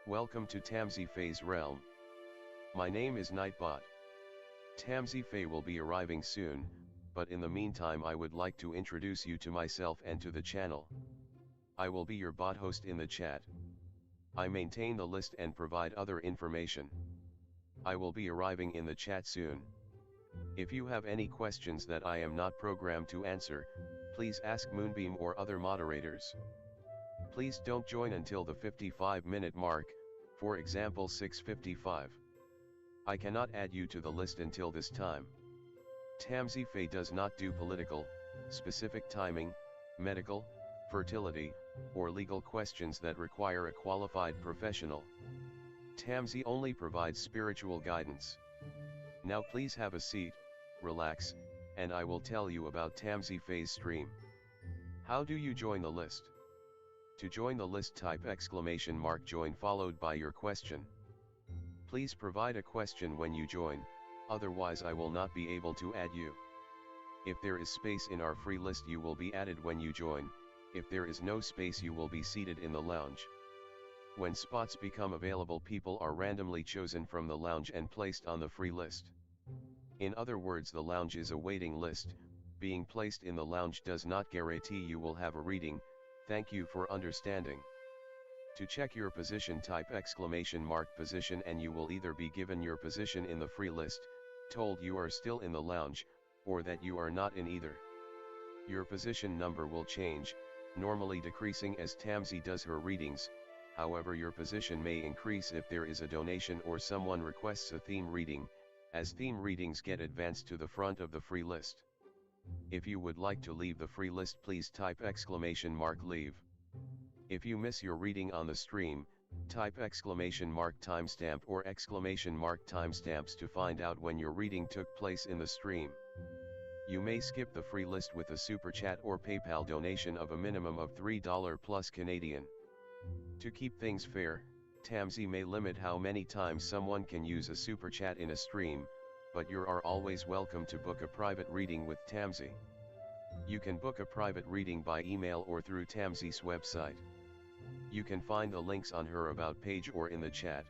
Welcome to tamsyfae's realm. My name is Nightbot. Tamsyfae will be arriving soon, but in the meantime I would like to introduce you to myself and to the channel. I will be your bot host in the chat. I maintain the list and provide other information. I will be arriving in the chat soon. If you have any questions that I am not programmed to answer, please ask Moonbeam or other moderators. Please don't join until the 55-minute mark, for example 6:55. I cannot add you to the list until this time. Tamsyfae does not do political, specific timing, medical, fertility, or legal questions that require a qualified professional. Tamsy only provides spiritual guidance. Now please have a seat, relax, and I will tell you about Tamsyfae's stream. How do you join the list? To join the list, type !join followed by your question. Please provide a question when you join, otherwise I will not be able to add you. If there is space in our free list you will be added when you join. If there is no space you will be seated in the lounge. When spots become available, people are randomly chosen from the lounge and placed on the free list. In other words, the lounge is a waiting list. Being placed in the lounge does not guarantee you will have a reading. Thank you for understanding. To check your position, type !position and you will either be given your position in the free list, told you are still in the lounge, or that you are not in either. Your position number will change, normally decreasing as Tamsy does her readings. However, your position may increase if there is a donation or someone requests a theme reading, as theme readings get advanced to the front of the free list. If you would like to leave the free list, please type !leave. If you miss your reading on the stream, type !timestamp or !timestamps to find out when your reading took place in the stream. You may skip the free list with a super chat or PayPal donation of a minimum of $3 plus Canadian. To keep things fair, Tamsy may limit how many times someone can use a super chat in a stream, but you are always welcome to book a private reading with Tamsy. You can book a private reading by email or through Tamsy's website. You can find the links on her about page or in the chat.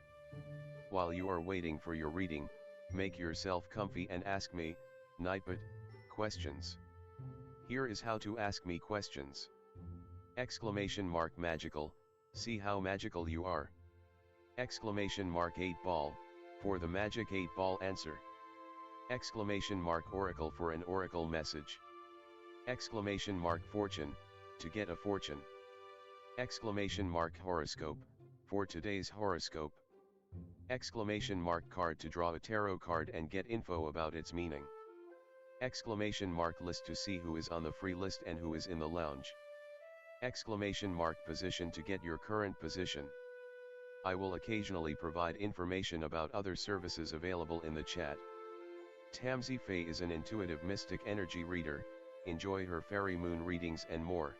While you are waiting for your reading, make yourself comfy and ask me, Nightbot, questions. Here is how to ask me questions. !magical, see how magical you are. !8 ball, for the magic 8 ball answer. !oracle for an oracle message. !fortune, to get a fortune. !horoscope, for today's horoscope. !card to draw a tarot card and get info about its meaning. !list to see who is on the free list and who is in the lounge. !position to get your current position. I will occasionally provide information about other services available in the chat. Tamsyfae is an intuitive mystic energy reader. Enjoy her fairy moon readings and more.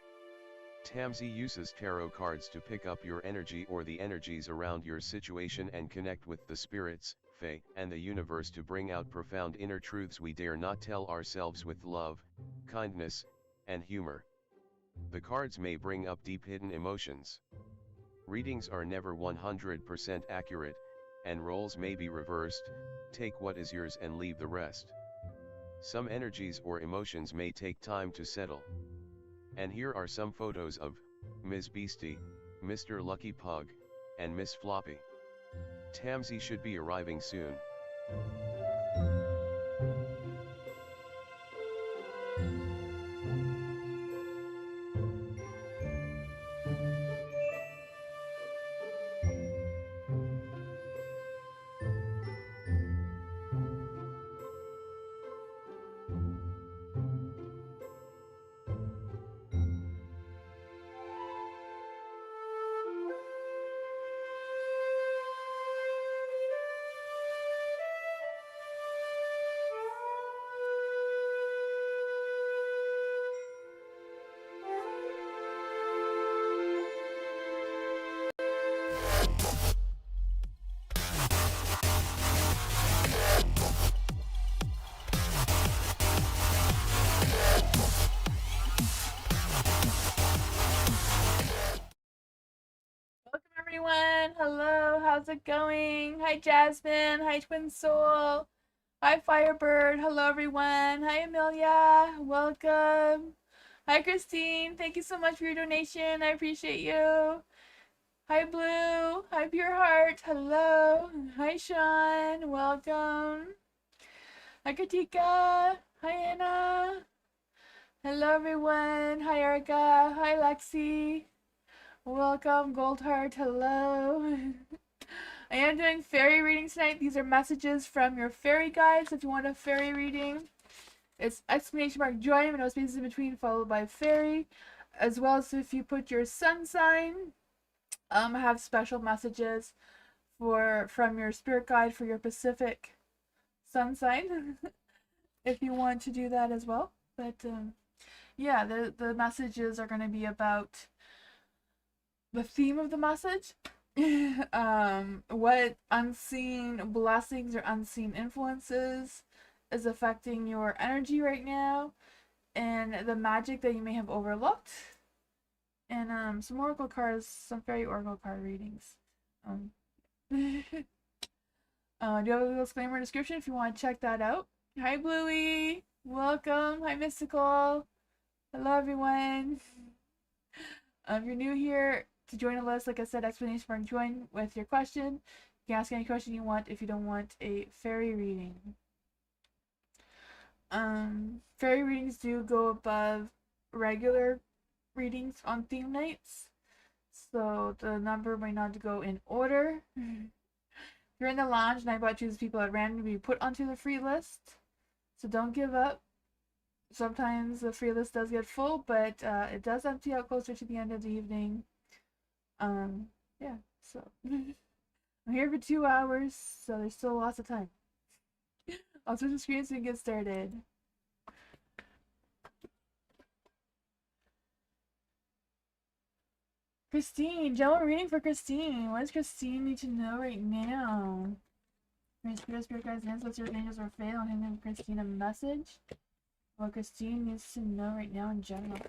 Tamsy uses tarot cards to pick up your energy or the energies around your situation and connect with the spirits, fae, and the universe to bring out profound inner truths we dare not tell ourselves with love, kindness, and humor. The cards may bring up deep hidden emotions. Readings are never 100% accurate, and roles may be reversed. Take what is yours and leave the rest. Some energies or emotions may take time to settle. And here are some photos of Ms. Beastie, Mr. Lucky Pug, and Miss Floppy. Tamsy should be arriving soon. everyone. Hello, how's it going? Hi, Jasmine. Hi, Twin Soul. Hi, Firebird. Hello, everyone. Hi, Amelia. Welcome. Hi, Christine. Thank you so much for your donation. I appreciate you. Hi, Blue. Hi, Pure Heart. Hello. Hi, Sean. Welcome. Hi, Katika. Hi, Anna. Hello, everyone. Hi, Erica. Hi, Lexi. Welcome, Goldheart. Hello. I am doing fairy readings tonight. These are messages from your fairy guides. If you want a fairy reading, it's exclamation mark join and no spaces in between, followed by fairy. As well as if you put your sun sign, I have special messages from your spirit guide for your Pacific sun sign. If you want to do that as well. But yeah, the messages are going to be about the theme of the message. What unseen blessings or unseen influences is affecting your energy right now, and the magic that you may have overlooked, and some oracle cards, some fairy oracle card readings. Do you have a little disclaimer description if you want to check that out? Hi, Bluey. Welcome. Hi, Mystical. Hello, everyone. If you're new here, to join the list, like I said, explanation mark join with your question. You can ask any question you want if you don't want a fairy reading. Fairy readings do go above regular readings on theme nights, so the number might not go in order. If you're in the lounge, Nightbot chooses people at random to be put onto the free list, so don't give up. Sometimes the free list does get full, but it does empty out closer to the end of the evening. Yeah, so I'm here for 2 hours, so there's still lots of time. I'll switch the screen so we can get started. Christine, general reading for Christine. What does Christine need to know right now? Spirit guides, ancestors, angels, or fail, and handing Christine a message. What Christine needs to know right now in general.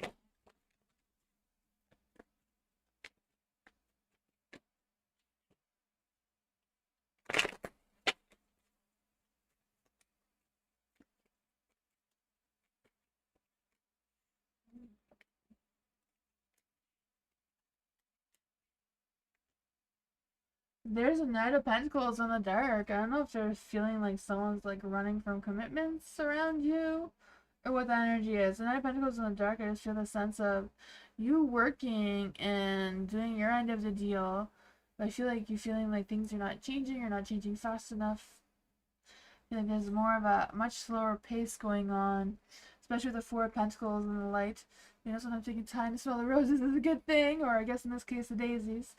There's a Knight of Pentacles in the dark. I don't know if they're feeling like someone's like running from commitments around you, or what the energy is. The Knight of Pentacles in the dark, I just feel the sense of you working and doing your end of the deal. But I feel like you're feeling like things are not changing, you're not changing fast enough. I feel like there's more of a much slower pace going on, especially with the Four of Pentacles and the light. You know, sometimes taking time to smell the roses is a good thing, or I guess in this case, the daisies.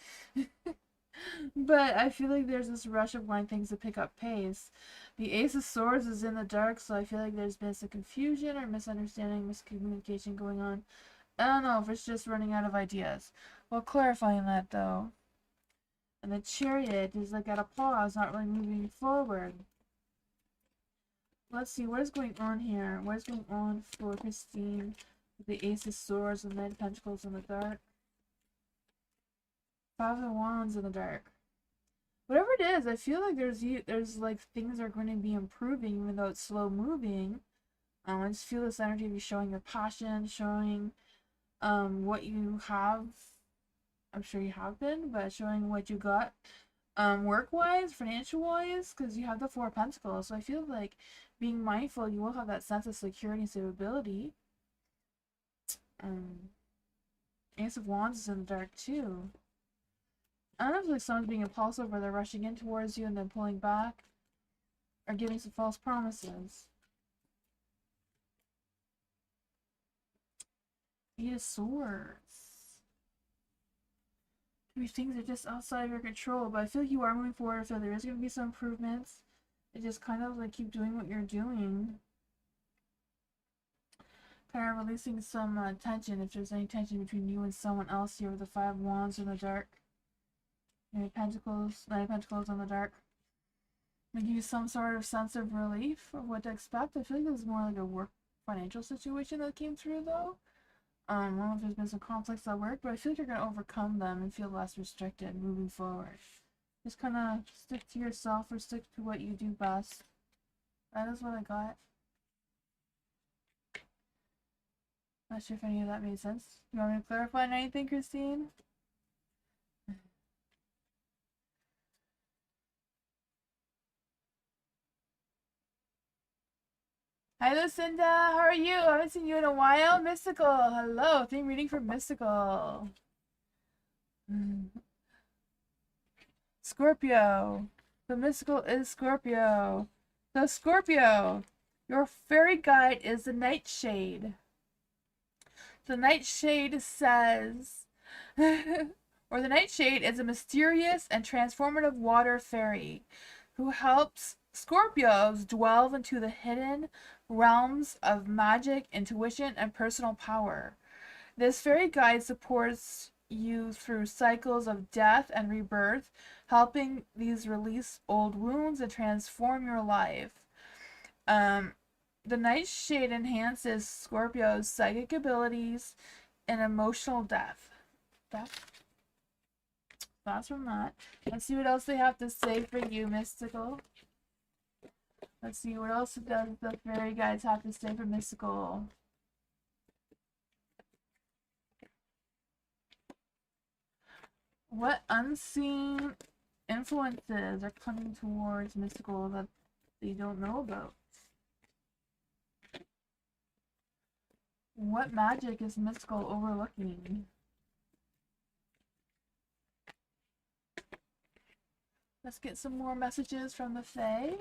But I feel like there's this rush of wanting things to pick up pace. The Ace of Swords is in the dark, so I feel like there's been some confusion or misunderstanding, miscommunication going on. I don't know if it's just running out of ideas. Well, clarifying that though. And the Chariot is like at a pause, not really moving forward. Let's see, what is going on here? What is going on for Christine with the Ace of Swords and Knight of Pentacles in the dark? Five of Wands in the dark. Whatever it is, I feel like there's like things are going to be improving even though it's slow moving. I just feel this energy of you showing your passion, showing what you have. I'm sure you have been, but showing what you got work wise, financial wise, because you have the Four of Pentacles. So I feel like being mindful, you will have that sense of security and stability. Ace of Wands is in the dark too. I don't know if like someone's being impulsive or they're rushing in towards you and then pulling back, or giving some false promises. Eight of Swords. Maybe things are just outside of your control, but I feel like you are moving forward. I feel there is going to be some improvements. It just kind of like keep doing what you're doing. Kind of releasing some tension, if there's any tension between you and someone else here with the Five of Wands in the dark. Knight of Pentacles in the dark. Give you some sort of sense of relief of what to expect. I feel like it was more like a work financial situation that came through though. I don't know if there's been some conflicts at work, but I feel like you're going to overcome them and feel less restricted moving forward. Just kind of stick to yourself or stick to what you do best. That is what I got. Not sure if any of that made sense. You want me to clarify anything, Christine? Hi Lucinda, how are you? I haven't seen you in a while. Mystical, hello. Theme reading for Mystical. Scorpio. The Mystical is Scorpio. So Scorpio, your fairy guide is the Nightshade. The Nightshade says, or the Nightshade is a mysterious and transformative water fairy who helps Scorpios delve into the hidden realms of magic, intuition, and personal power. This fairy guide supports you through cycles of death and rebirth, helping these release old wounds and transform your life. The Nightshade enhances Scorpio's psychic abilities and emotional depth. That's from that. Let's see what else they have to say for you, Mystical. Let's see what else does the fairy guides have to say for Mystical. What unseen influences are coming towards Mystical that they don't know about? What magic is Mystical overlooking? Let's get some more messages from the Fae.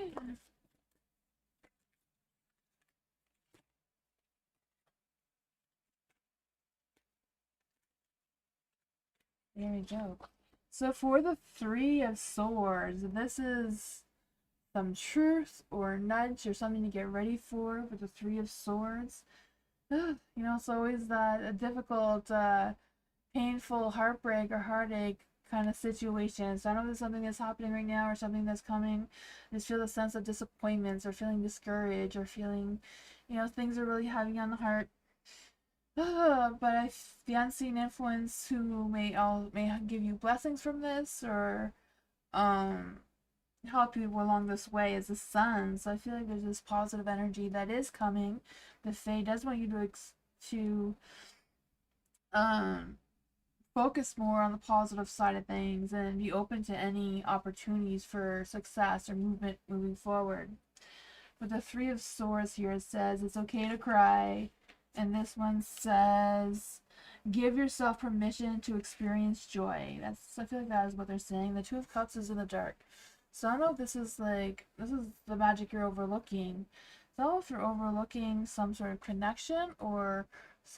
There we go. So for the Three of Swords, this is some truth or nudge or something to get ready for with the Three of Swords. You know, it's always that a difficult, painful heartbreak or heartache kind of situation. So I don't know if there's something that's happening right now or something that's coming. I just feel a sense of disappointments or feeling discouraged or feeling, you know, things are really heavy on the heart. But the unseen influence who may give you blessings from this or help you along this way is the sun. So I feel like there's this positive energy that is coming. The Fae does want you to focus more on the positive side of things and be open to any opportunities for success or movement moving forward. With the Three of Swords here, it says it's okay to cry. And this one says, give yourself permission to experience joy. I feel like that is what they're saying. The Two of Cups is in the dark. So I don't know if this is the magic you're overlooking. So I don't know if you're overlooking some sort of connection or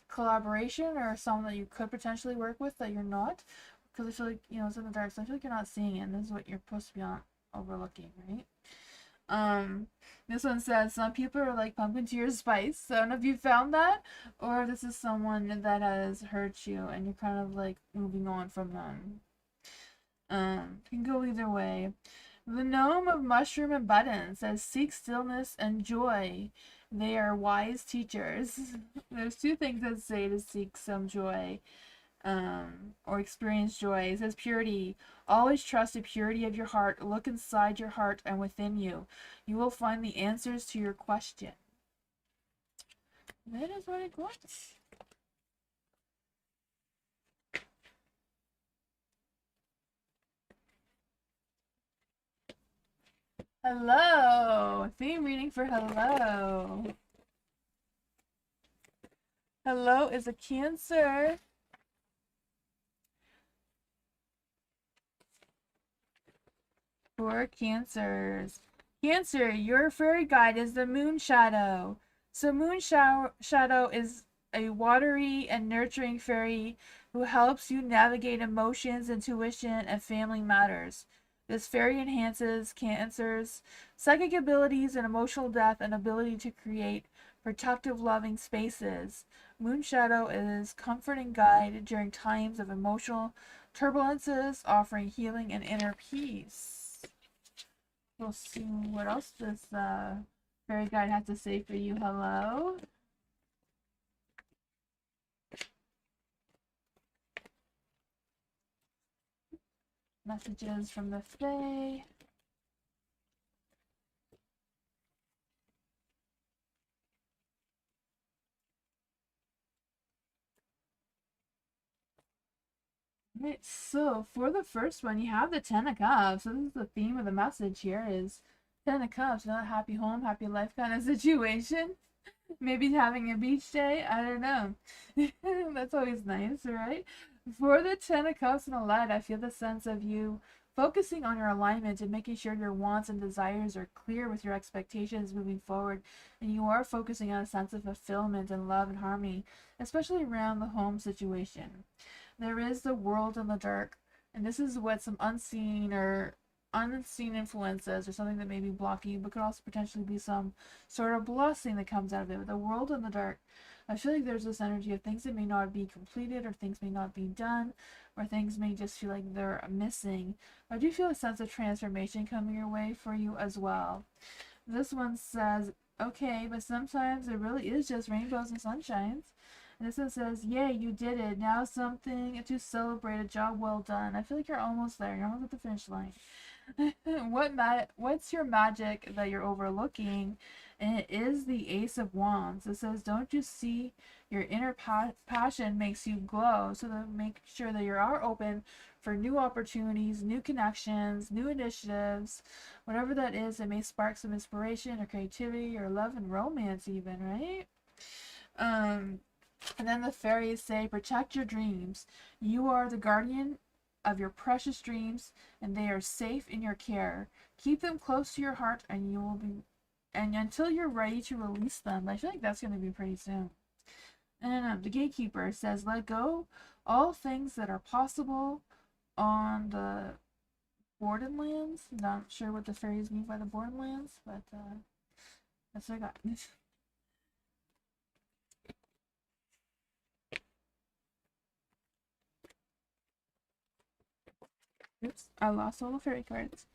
collaboration or someone that you could potentially work with that you're not. Because I feel like, you know, it's in the dark. So I feel like you're not seeing it. And this is what you're supposed to be overlooking, right? This one says some people are like pumpkin to your spice. So I don't know if you found that or this is someone that has hurt you and you're kind of like moving on from them. Can go either way. The gnome of mushroom and button says seek stillness and joy. They are wise teachers. There's two things that say to seek some joy. Or experience joy. It says purity. Always trust the purity of your heart. Look inside your heart and within you. You will find the answers to your question. That is what it wants. Hello. Theme reading for hello. Hello is a Cancer. For Cancers. Cancer, your fairy guide is the Moon Shadow. So Moon Shadow is a watery and nurturing fairy who helps you navigate emotions, intuition, and family matters. This fairy enhances Cancer's psychic abilities and emotional depth and ability to create protective, loving spaces. Moon Shadow is comforting guide during times of emotional turbulences, offering healing and inner peace. We'll see what else this fairy guide has to say for you. Hello. Messages from the Fae. Right, so for the first one, you have the Ten of Cups. So this is the theme of the message here is Ten of Cups, not a happy home, happy life kind of situation. Maybe having a beach day, I don't know. That's always nice, right? For the Ten of Cups and a Light, I feel the sense of you focusing on your alignment and making sure your wants and desires are clear with your expectations moving forward. And you are focusing on a sense of fulfillment and love and harmony, especially around the home situation. There is the world in the dark, and this is what some unseen influences or something that may be blocking you, but could also potentially be some sort of blessing that comes out of it. The world in the dark, I feel like there's this energy of things that may not be completed, or things may not be done, or things may just feel like they're missing. I do feel a sense of transformation coming your way for you as well. This one says, okay, but sometimes it really is just rainbows and sunshines. And this one says, yay, you did it. Now something to celebrate. A job well done. I feel like you're almost there. You're almost at the finish line. What's your magic that you're overlooking? And it is the Ace of Wands. It says, don't you see your inner passion makes you glow? So to make sure that you are open for new opportunities, new connections, new initiatives, whatever that is. It may spark some inspiration or creativity or love and romance even, right? And then the fairies say, protect your dreams. You are the guardian of your precious dreams, and they are safe in your care. Keep them close to your heart, and you will be, and until you're ready to release them. I feel like that's going to be pretty soon. And the gatekeeper says, let go all things that are possible on the Borderlands. Not sure what the fairies mean by the Borderlands, but that's what I got. Oops, I lost all the fairy cards.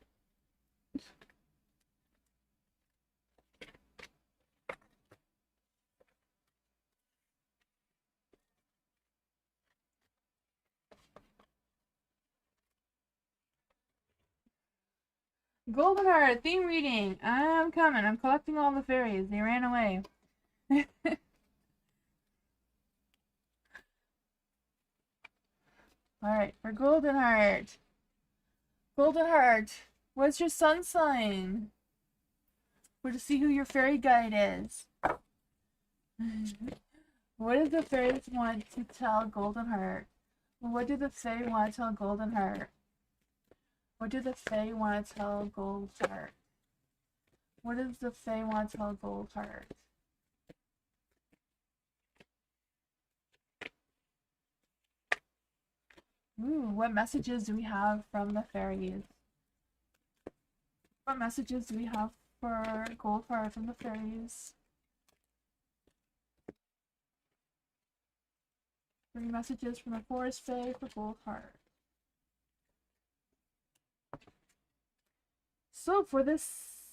Golden Heart theme reading. I'm coming. I'm collecting all the fairies. They ran away. Alright, for Golden Heart. Golden Heart, what's your sun sign? We're to see who your fairy guide is. What does the fairies want to tell Golden Heart? What do the Fae want to tell Golden Heart? What do the Fae want to tell Gold Heart? What does the Fae want to tell Gold Heart? Ooh, what messages do we have from the fairies? What messages do we have for Gold Heart from the fairies? 3 messages from the Forest Fae for Gold Heart. So for this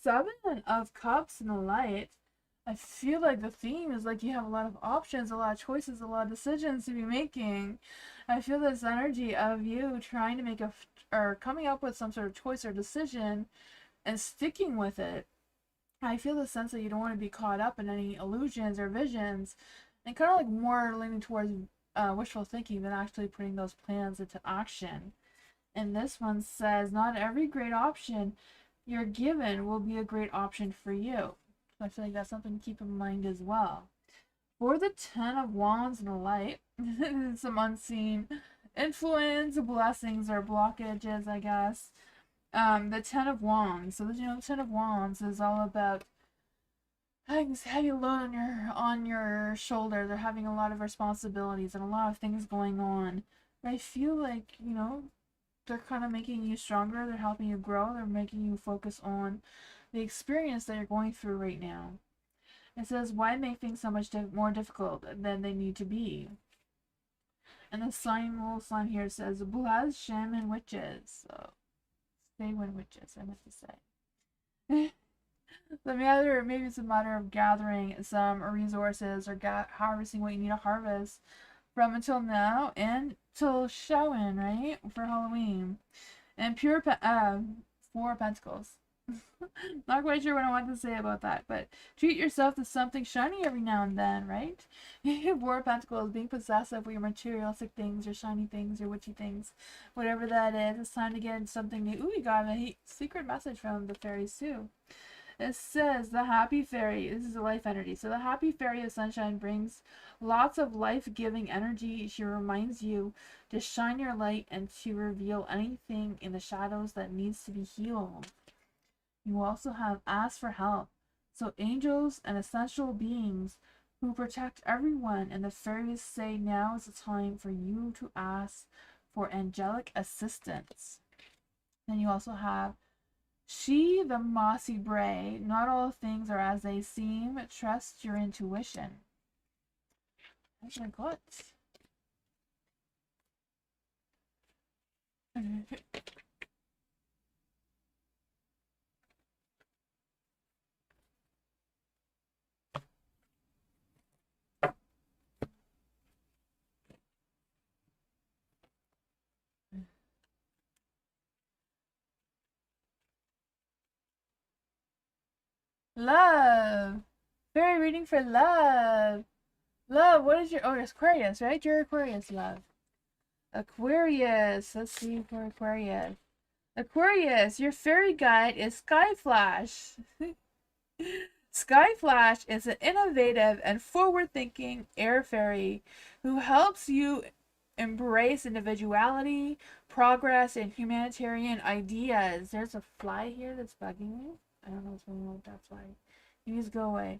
7 of Cups and the Light, I feel like the theme is like you have a lot of options, a lot of choices, a lot of decisions to be making. I feel this energy of you trying to make or coming up with some sort of choice or decision and sticking with it. I feel the sense that you don't want to be caught up in any illusions or visions, and kind of like more leaning towards wishful thinking than actually putting those plans into action. And this one says, not every great option you're given will be a great option for you. So I feel like that's something to keep in mind as well. For the 10 of Wands and the Light, some unseen influence, blessings, or blockages, I guess. The 10 of Wands. So, the 10 of Wands is all about having this heavy load on your shoulders, or having a lot of responsibilities and a lot of things going on. But I feel like, they're kind of making you stronger. They're helping you grow. They're making you focus on the experience that you're going through right now. It says, why make things so much more difficult than they need to be? And the little sign here says, Blaz, Shaman, Witches. So, stay when witches, I meant to say. Maybe it's a matter of gathering some resources or harvesting what you need to harvest from until now and till Samhain, right? For Halloween. And Four of Pentacles. Not quite sure what I want to say about that, but treat yourself to something shiny every now and then, right? Four of Pentacles, being possessive with your materialistic things, your shiny things, your witchy things, whatever that is. It's time to get into something new. Ooh, we got a secret message from the fairies too. It says the happy fairy, this is a life energy. So the happy fairy of sunshine brings lots of life-giving energy. She reminds you to shine your light and to reveal anything in the shadows that needs to be healed. You also have ask for help. So angels and essential beings who protect everyone, and the fairies say now is the time for you to ask for angelic assistance. Then you also have she, the mossy bray. Not all things are as they seem. Trust your intuition. Oh my god. Love. Fairy reading for love. Love, what is your... Oh, it's Aquarius, right? You're Aquarius, love. Aquarius. Let's see for Aquarius. Aquarius, your fairy guide is Sky Flash. Sky Flash is an innovative and forward-thinking air fairy who helps you embrace individuality, progress, and humanitarian ideas. There's a fly here that's bugging me. I don't know what's going on with that fly. He needs to go away.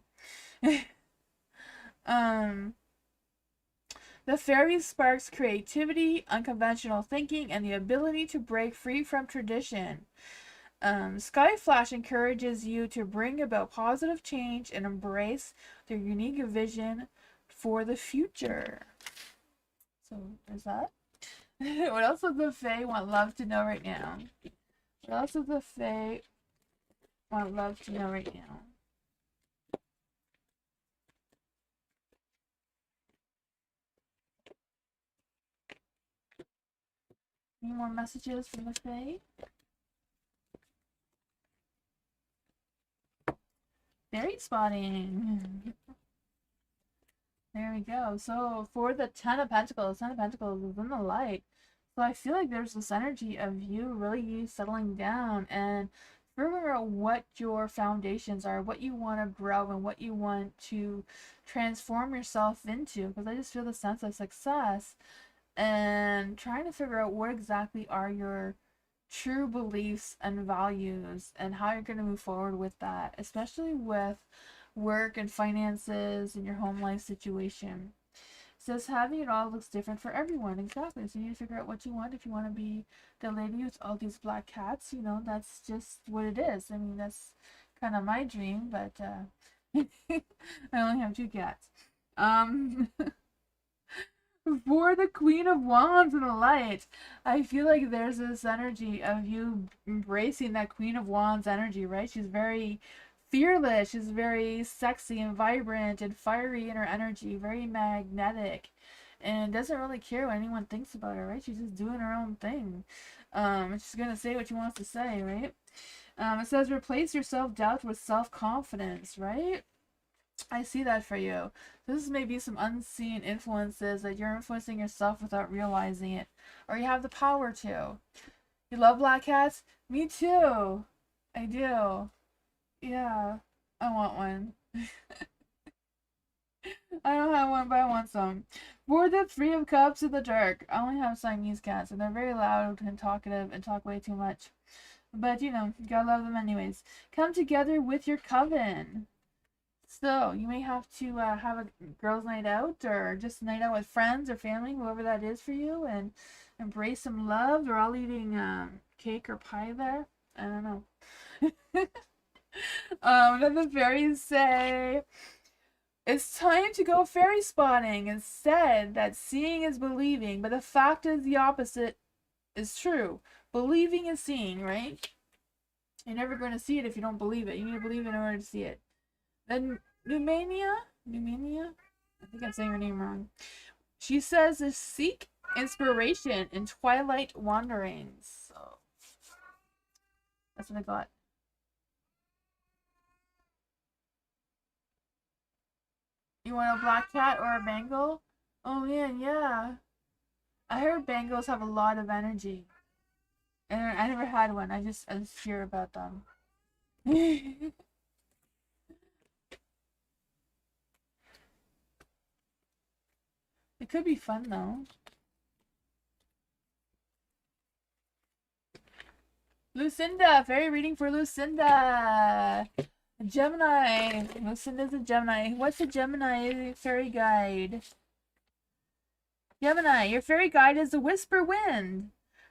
The fairy sparks creativity, unconventional thinking, and the ability to break free from tradition. Sky Flash encourages you to bring about positive change and embrace their unique vision for the future. So there's that. What else does the Fae want love to know right now? What else does the Fae want love to know right now? Any more messages from the Fae? Fairy spotting. There we go. So for the Ten of Pentacles is in the light. So I feel like there's this energy of you really settling down and figuring out what your foundations are, what you want to grow and what you want to transform yourself into. Because I just feel the sense of success and trying to figure out what exactly are your true beliefs and values and how you're going to move forward with that, especially with work and finances and your home life situation. It says having it all looks different for everyone. Exactly. So you need to figure out what you want. If you want to be the lady with all these black cats, you know, that's just what it is. I mean, that's kind of my dream, but I only have 2 cats. For the Queen of Wands in the light, I feel like there's this energy of you embracing that Queen of Wands energy, right? She's very fearless, she's very sexy and vibrant and fiery in her energy, very magnetic, and doesn't really care what anyone thinks about her, right? She's just doing her own thing. She's gonna say what she wants to say, right? It says replace your self-doubt with self-confidence, right? I see that for you. This is maybe some unseen influences that you're influencing yourself without realizing it. Or you have the power to. You love black cats? Me too. I do. Yeah. I want one. I don't have one, but I want some. For the Three of Cups in the dark. I only have Siamese cats, and they're very loud and talkative and talk way too much. But, you know, you gotta love them anyways. Come together with your coven. So, you may have to have a girls' night out or just a night out with friends or family, whoever that is for you, and embrace some love. They're all eating cake or pie there. I don't know. Then the fairies say, it's time to go fairy spotting. It's said that seeing is believing, but the fact is the opposite is true. Believing is seeing, right? You're never going to see it if you don't believe it. You need to believe it in order to see it. Then Numania, I think I'm saying her name wrong. She says to seek inspiration in twilight wanderings. So That's what I got. You want a black cat or a Bengal? Oh man, yeah. I heard Bengals have a lot of energy. And I never had one. I just hear about them. It could be fun though. Lucinda, fairy reading for Lucinda. Gemini. Lucinda's a Gemini. What's a Gemini fairy guide? Gemini, your fairy guide is the Whisper Wind.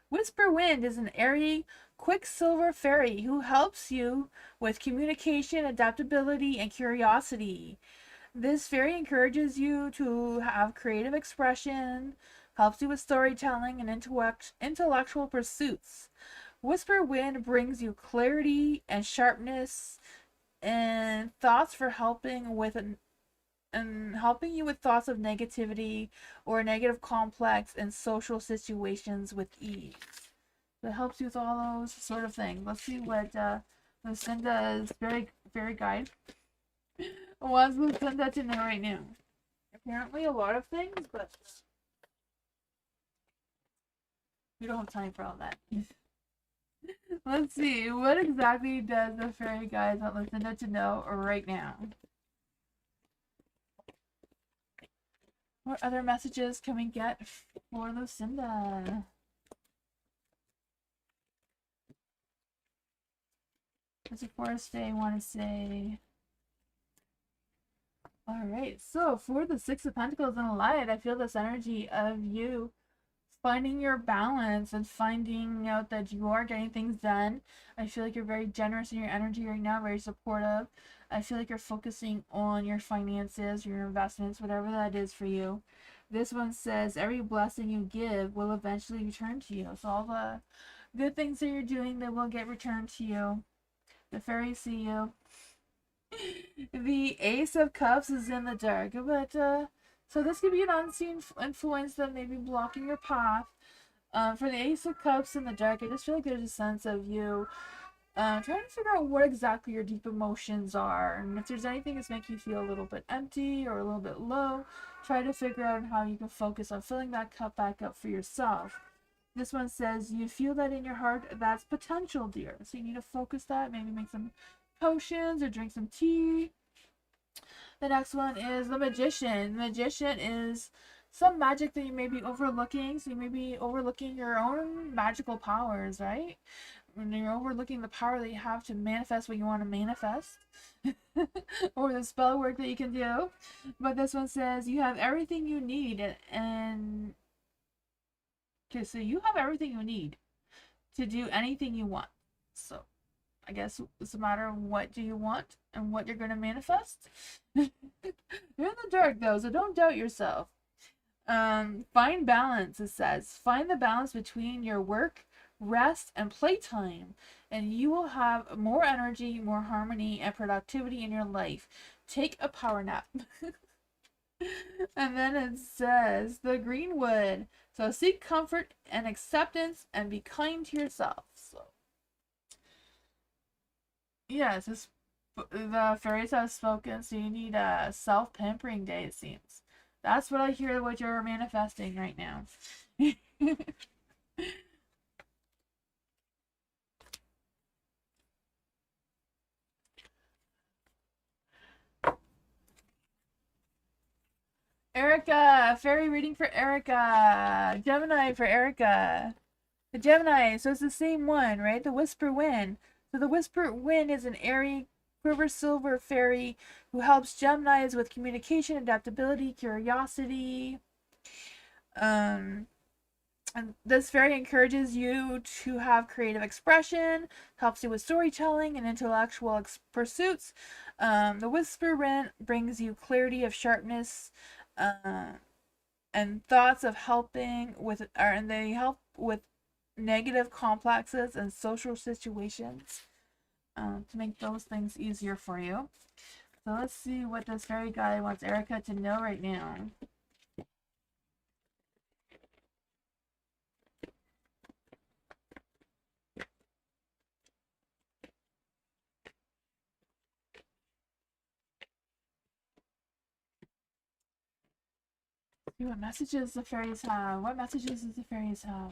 Whisper Wind is an airy, quicksilver fairy who helps you with communication, adaptability, and curiosity. This fairy encourages you to have creative expression, helps you with storytelling and intellectual pursuits. Whisper Wind brings you clarity and sharpness and thoughts for helping you with thoughts of negativity or negative complex in social situations with ease. That helps you with all those sort of things. Let's see what Lucinda's fairy guide wants Lucinda to know right now. Apparently a lot of things, but we don't have time for all that. Let's see, what exactly does the fairy guide want Lucinda to know right now? What other messages can we get for Lucinda? What's the Forest Day want to say? Alright, so for the Six of Pentacles and a Light, I feel this energy of you finding your balance and finding out that you are getting things done. I feel like you're very generous in your energy right now, very supportive. I feel like you're focusing on your finances, your investments, whatever that is for you. This one says, every blessing you give will eventually return to you. So all the good things that you're doing, they will get returned to you. The fairies see you. The Ace of Cups is in the dark, but so this could be an unseen influence that may be blocking your path. For the Ace of Cups in the dark, I just feel like there's a sense of you trying to figure out what exactly your deep emotions are, and if there's anything that's making you feel a little bit empty or a little bit low, try to figure out how you can focus on filling that cup back up for yourself. This one says, you feel that in your heart, that's potential, dear. So you need to focus that, maybe make some potions or drink some tea. The next one is the Magician. The Magician is some magic that you may be overlooking. So you may be overlooking your own magical powers, right? When you're overlooking the power that you have to manifest what you want to manifest. Or the spell work that you can do. But this one says you have everything you need. And okay, so you have everything you need to do anything you want. So I guess it's a matter of what do you want and what you're going to manifest. You're in the dark though, so don't doubt yourself. Find balance, it says. Find the balance between your work, rest, and playtime, and you will have more energy, more harmony, and productivity in your life. Take a power nap. And then it says the Greenwood. So seek comfort and acceptance and be kind to yourself. So yes, the fairies have spoken, so you need a self-pampering day, it seems. That's what I hear what you're manifesting right now. Erica, fairy reading for Erica. Gemini for Erica. The Gemini, so it's the same one, right? The Whisper Wind. So the Whisper Wind is an airy quiver-silver fairy who helps Geminis with communication, adaptability, curiosity. And this fairy encourages you to have creative expression, helps you with storytelling and intellectual pursuits. The Whisper Wind brings you clarity of sharpness and thoughts of helping with, and they help with negative complexes and social situations to make those things easier for you. So let's see what this fairy guy wants Erica to know right now. What messages the fairies have? What messages does the fairies have?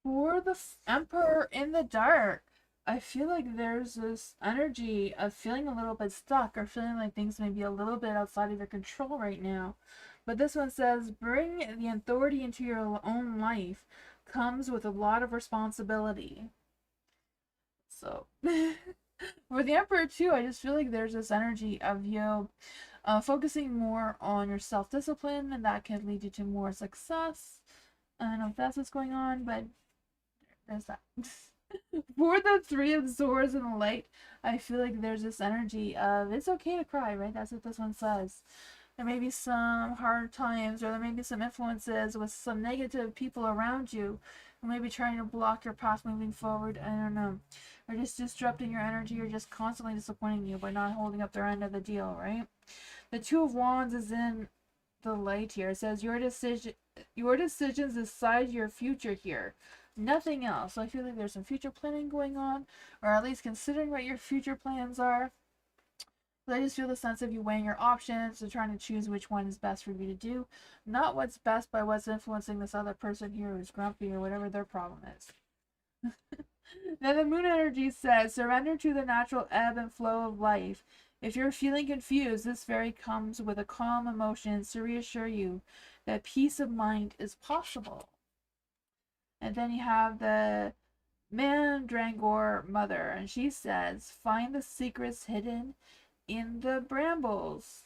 For the Emperor in the dark, I feel like there's this energy of feeling a little bit stuck or feeling like things may be a little bit outside of your control right now. But this one says, bring the authority into your own life comes with a lot of responsibility. So, for the Emperor too, I just feel like there's this energy of you focusing more on your self-discipline, and that can lead you to more success. I don't know if that's what's going on, but there's that. For the Three of Swords in the light, I feel like there's this energy of it's okay to cry, right? That's what this one says. There may be some hard times, or there may be some influences with some negative people around you who may be trying to block your path moving forward. I don't know. Or just disrupting your energy, or just constantly disappointing you by not holding up their end of the deal, right? The Two of Wands is in the light here. It says your decisions decide your future here. Nothing else. So I feel like there's some future planning going on, or at least considering what your future plans are. But I just feel the sense of you weighing your options and trying to choose which one is best for you to do, not what's best by what's influencing this other person here who's grumpy or whatever their problem is. Then the moon energy says, surrender to the natural ebb and flow of life. If you're feeling confused, this fairy comes with a calm emotions to reassure you that peace of mind is possible. And then you have the Mandragora mother, and she says, find the secrets hidden in the brambles.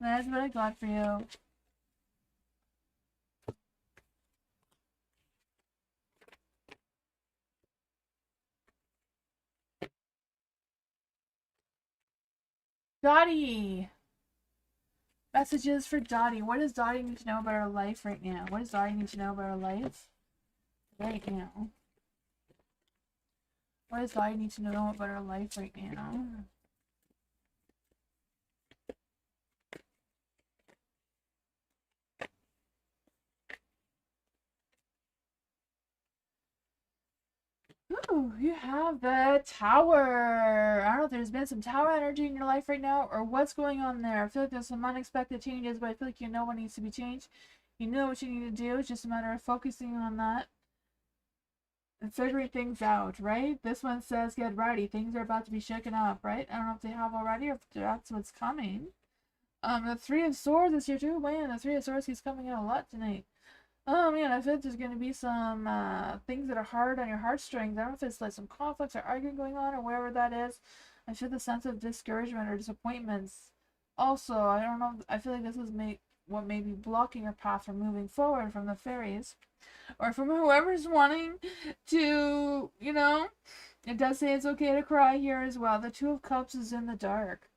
That's what I got for you. Dottie! Messages for Dottie. What does Dottie need to know about her life right now? What does Dottie need to know about her life right now? What does Dottie need to know about her life right now? Ooh, you have the Tower. I don't know if there's been some Tower energy in your life right now or what's going on there. I feel like there's some unexpected changes, but I feel like you know what needs to be changed. You know what you need to do. It's just a matter of focusing on that and figuring things out, right? This one says get ready. Things are about to be shaken up, right? I don't know if they have already or if that's what's coming. The Three of Swords is here too. Man, the Three of Swords keeps coming out a lot tonight. Oh man, I feel like there's gonna be some things that are hard on your heartstrings. I don't know if it's like some conflicts or arguing going on or whatever that is. I feel the sense of discouragement or disappointments. Also, I don't know. I feel like this is what may be blocking your path from moving forward from the fairies, or from whoever's wanting to. It does say it's okay to cry here as well. The Two of Cups is in the dark.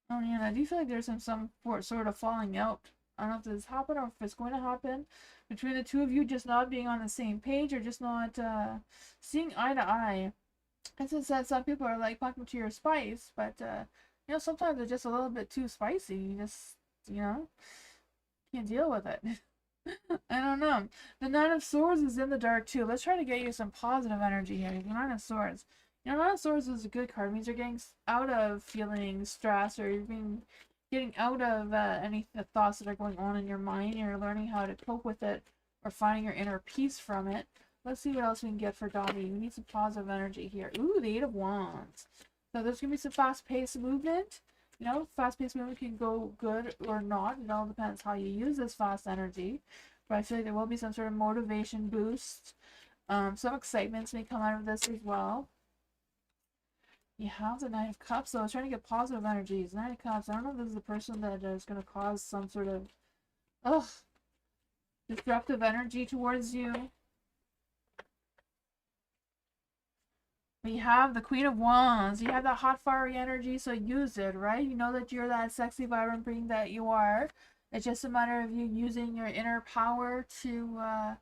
Oh man, I do feel like there's some sort of falling out. I don't know if this happened or if it's going to happen between the two of you, just not being on the same page or just not seeing eye to eye. As I said, some people are like talking to your spice, but sometimes they're just a little bit too spicy. You just can't deal with it. I don't know. The Nine of Swords is in the dark too. Let's try to get you some positive energy here. The Nine of Swords. Nine of Swords is a good card. It means you're getting out of feeling stress, or you're getting out of any thoughts that are going on in your mind. You're learning how to cope with it or finding your inner peace from it. Let's see what else we can get for Dottie. We need some positive energy here. Ooh, the Eight of Wands. So there's going to be some fast-paced movement. Fast-paced movement can go good or not. It all depends how you use this fast energy. But I feel like there will be some sort of motivation boost. Some excitements may come out of this as well. You have the Knight of Cups, so I was trying to get positive energies. Knight of Cups, I don't know if this is the person that is going to cause some sort of disruptive energy towards you. But you have the Queen of Wands. You have that hot, fiery energy, so use it, right? You know that you're that sexy, vibrant being that you are. It's just a matter of you using your inner power to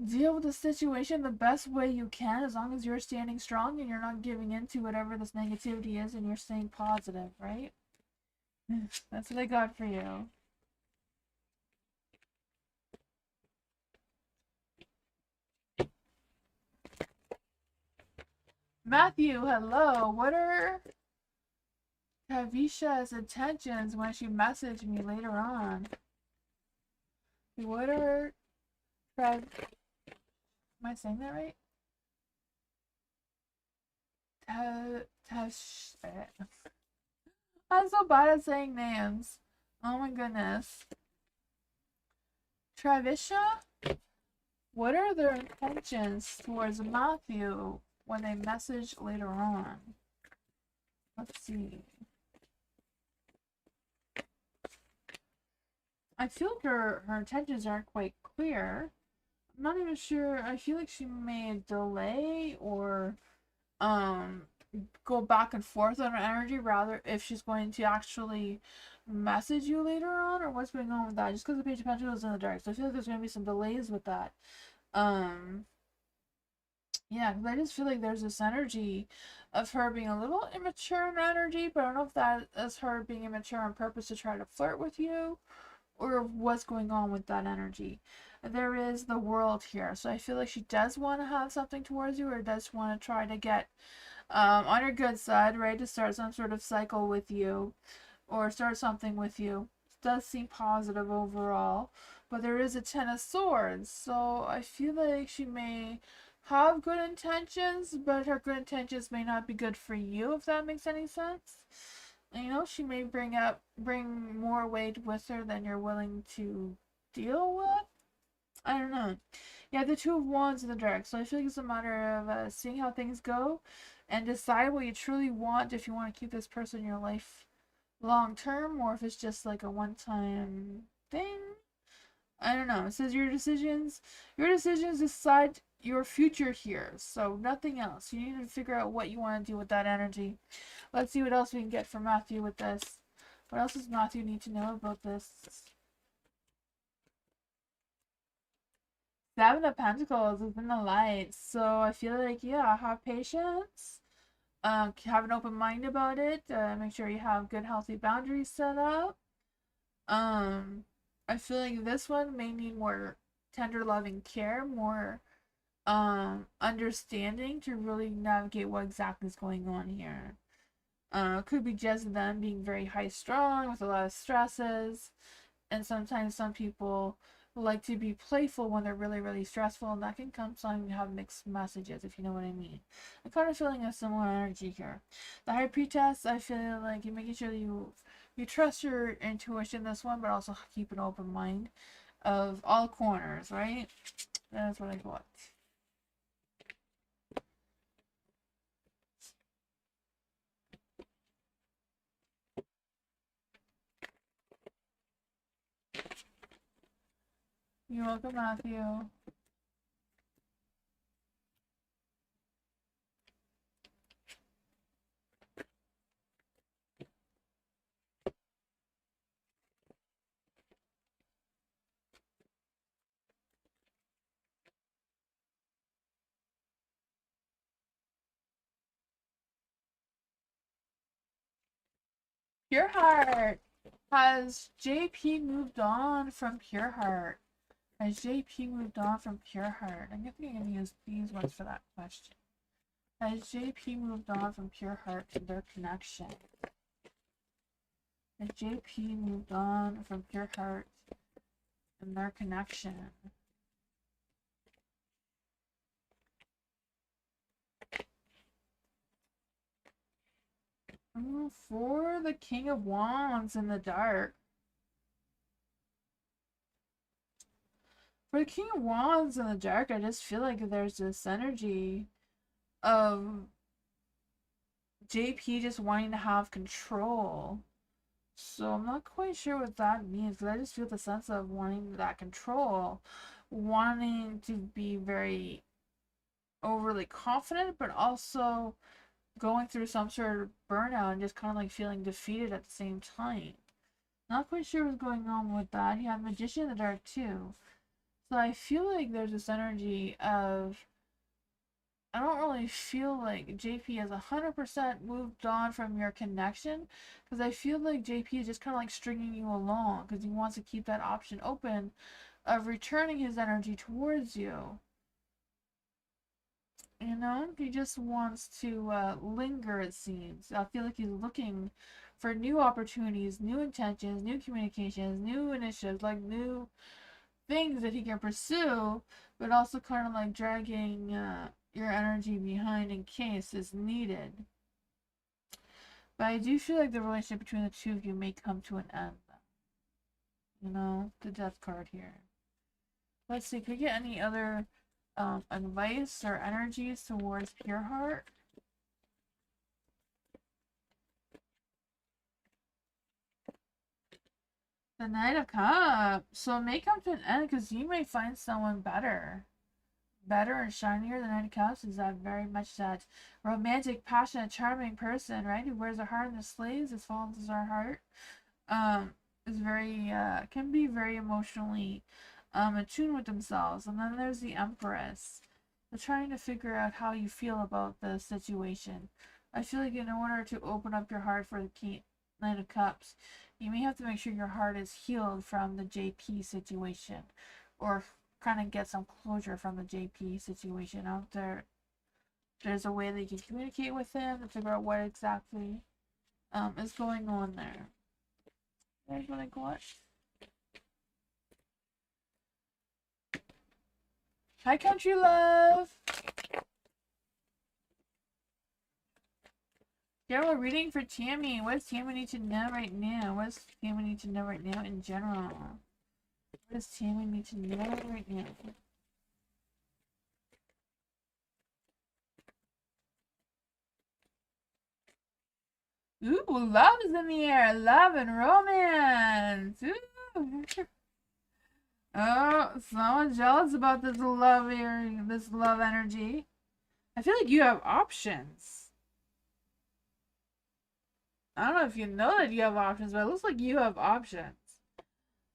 deal with the situation the best way you can, as long as you're standing strong and you're not giving in to whatever this negativity is and you're staying positive, right? That's what I got for you. Matthew, hello. What are Tavisha's intentions when she messaged me later on? What are Am I saying that right? I'm so bad at saying names. Oh my goodness. Travisha? What are their intentions towards Matthew when they message later on? Let's see. I feel like her intentions aren't quite clear. I'm not even sure. I feel like she may delay or go back and forth on her energy, rather if she's going to actually message you later on, or what's going on with that. Just because the Page of Pentacles is in the dark, so I feel like there's going to be some delays with that. Yeah, because I just feel like there's this energy of her being a little immature in energy, but I don't know if that is her being immature on purpose to try to flirt with you, or what's going on with that energy. There is the World here, so I feel like she does want to have something towards you, or does want to try to get on her good side, right, to start some sort of cycle with you, or start something with you. It does seem positive overall, but there is a Ten of Swords, so I feel like she may have good intentions, but her good intentions may not be good for you, if that makes any sense. You know, she may bring more weight with her than you're willing to deal with. I don't know. Yeah, the Two of Wands in the dark. So I feel like it's a matter of seeing how things go and decide what you truly want, if you want to keep this person in your life long term, or if it's just like a one-time thing. I don't know. It says your decisions decide your future here. So nothing else. You need to figure out what you want to do with that energy. Let's see what else we can get from Matthew with this. What else does Matthew need to know about this? Seven of Pentacles is in the light. So I feel like, yeah, have patience. Have an open mind about it. Make sure you have good, healthy boundaries set up. I feel like this one may need more tender, loving care, more understanding to really navigate what exactly is going on here. Could be just them being very high strung with a lot of stresses, and sometimes some people like to be playful when they're really, really stressful, and that can come sometimes have mixed messages, if you know what I mean. I'm kind of feeling a similar energy here. The High Priestess, I feel like you're making sure that you trust your intuition this one, but also keep an open mind of all corners, right? That's what I got. You're welcome, Matthew. Pure Heart. Has JP moved on from Pure Heart? Has JP moved on from Pure Heart? I'm going to use these ones for that question. Has JP moved on from Pure Heart to their connection? Has JP moved on from Pure Heart and their connection? For the King of Wands in the dark. For the King of Wands in the dark, I just feel like there's this energy of JP just wanting to have control. So I'm not quite sure what that means, because I just feel the sense of wanting that control, wanting to be very overly confident, but also going through some sort of burnout and just kind of like feeling defeated at the same time. Not quite sure what's going on with that. He had Magician in the Dark too. So I feel like there's this energy of, I don't really feel like JP has 100% moved on from your connection, because I feel like JP is just kind of like stringing you along because he wants to keep that option open of returning his energy towards you. You know, he just wants to linger, it seems. I feel like he's looking for new opportunities, new intentions, new communications, new initiatives, like new things that he can pursue, but also kind of like dragging your energy behind in case it's needed. But I do feel like the relationship between the two of you may come to an end. You know, the death card here. Let's see, could we get any other advice or energies towards your heart? The Knight of Cups. So it may come to an end because you may find someone better. Better and shinier. The Knight of Cups is that very much that romantic, passionate, charming person, right? Who wears a heart on their sleeves, as follows as our heart. Is very, can be very emotionally attuned with themselves. And then there's the Empress. They're trying to figure out how you feel about the situation. I feel like in order to open up your heart for the Knight of Cups, you may have to make sure your heart is healed from the JP situation, or kind of get some closure from the JP situation. Out there, there's a way that you can communicate with him to figure out what exactly is going on there. There's what I got. Hi, country love. Yeah, we're reading for Tammy. What does Tammy need to know right now? What does Tammy need to know right now in general? What does Tammy need to know right now? Ooh, love is in the air. Love and romance. Ooh. Oh, someone jealous about this love here, this love energy. I feel like you have options. I don't know if you know that you have options, but it looks like you have options.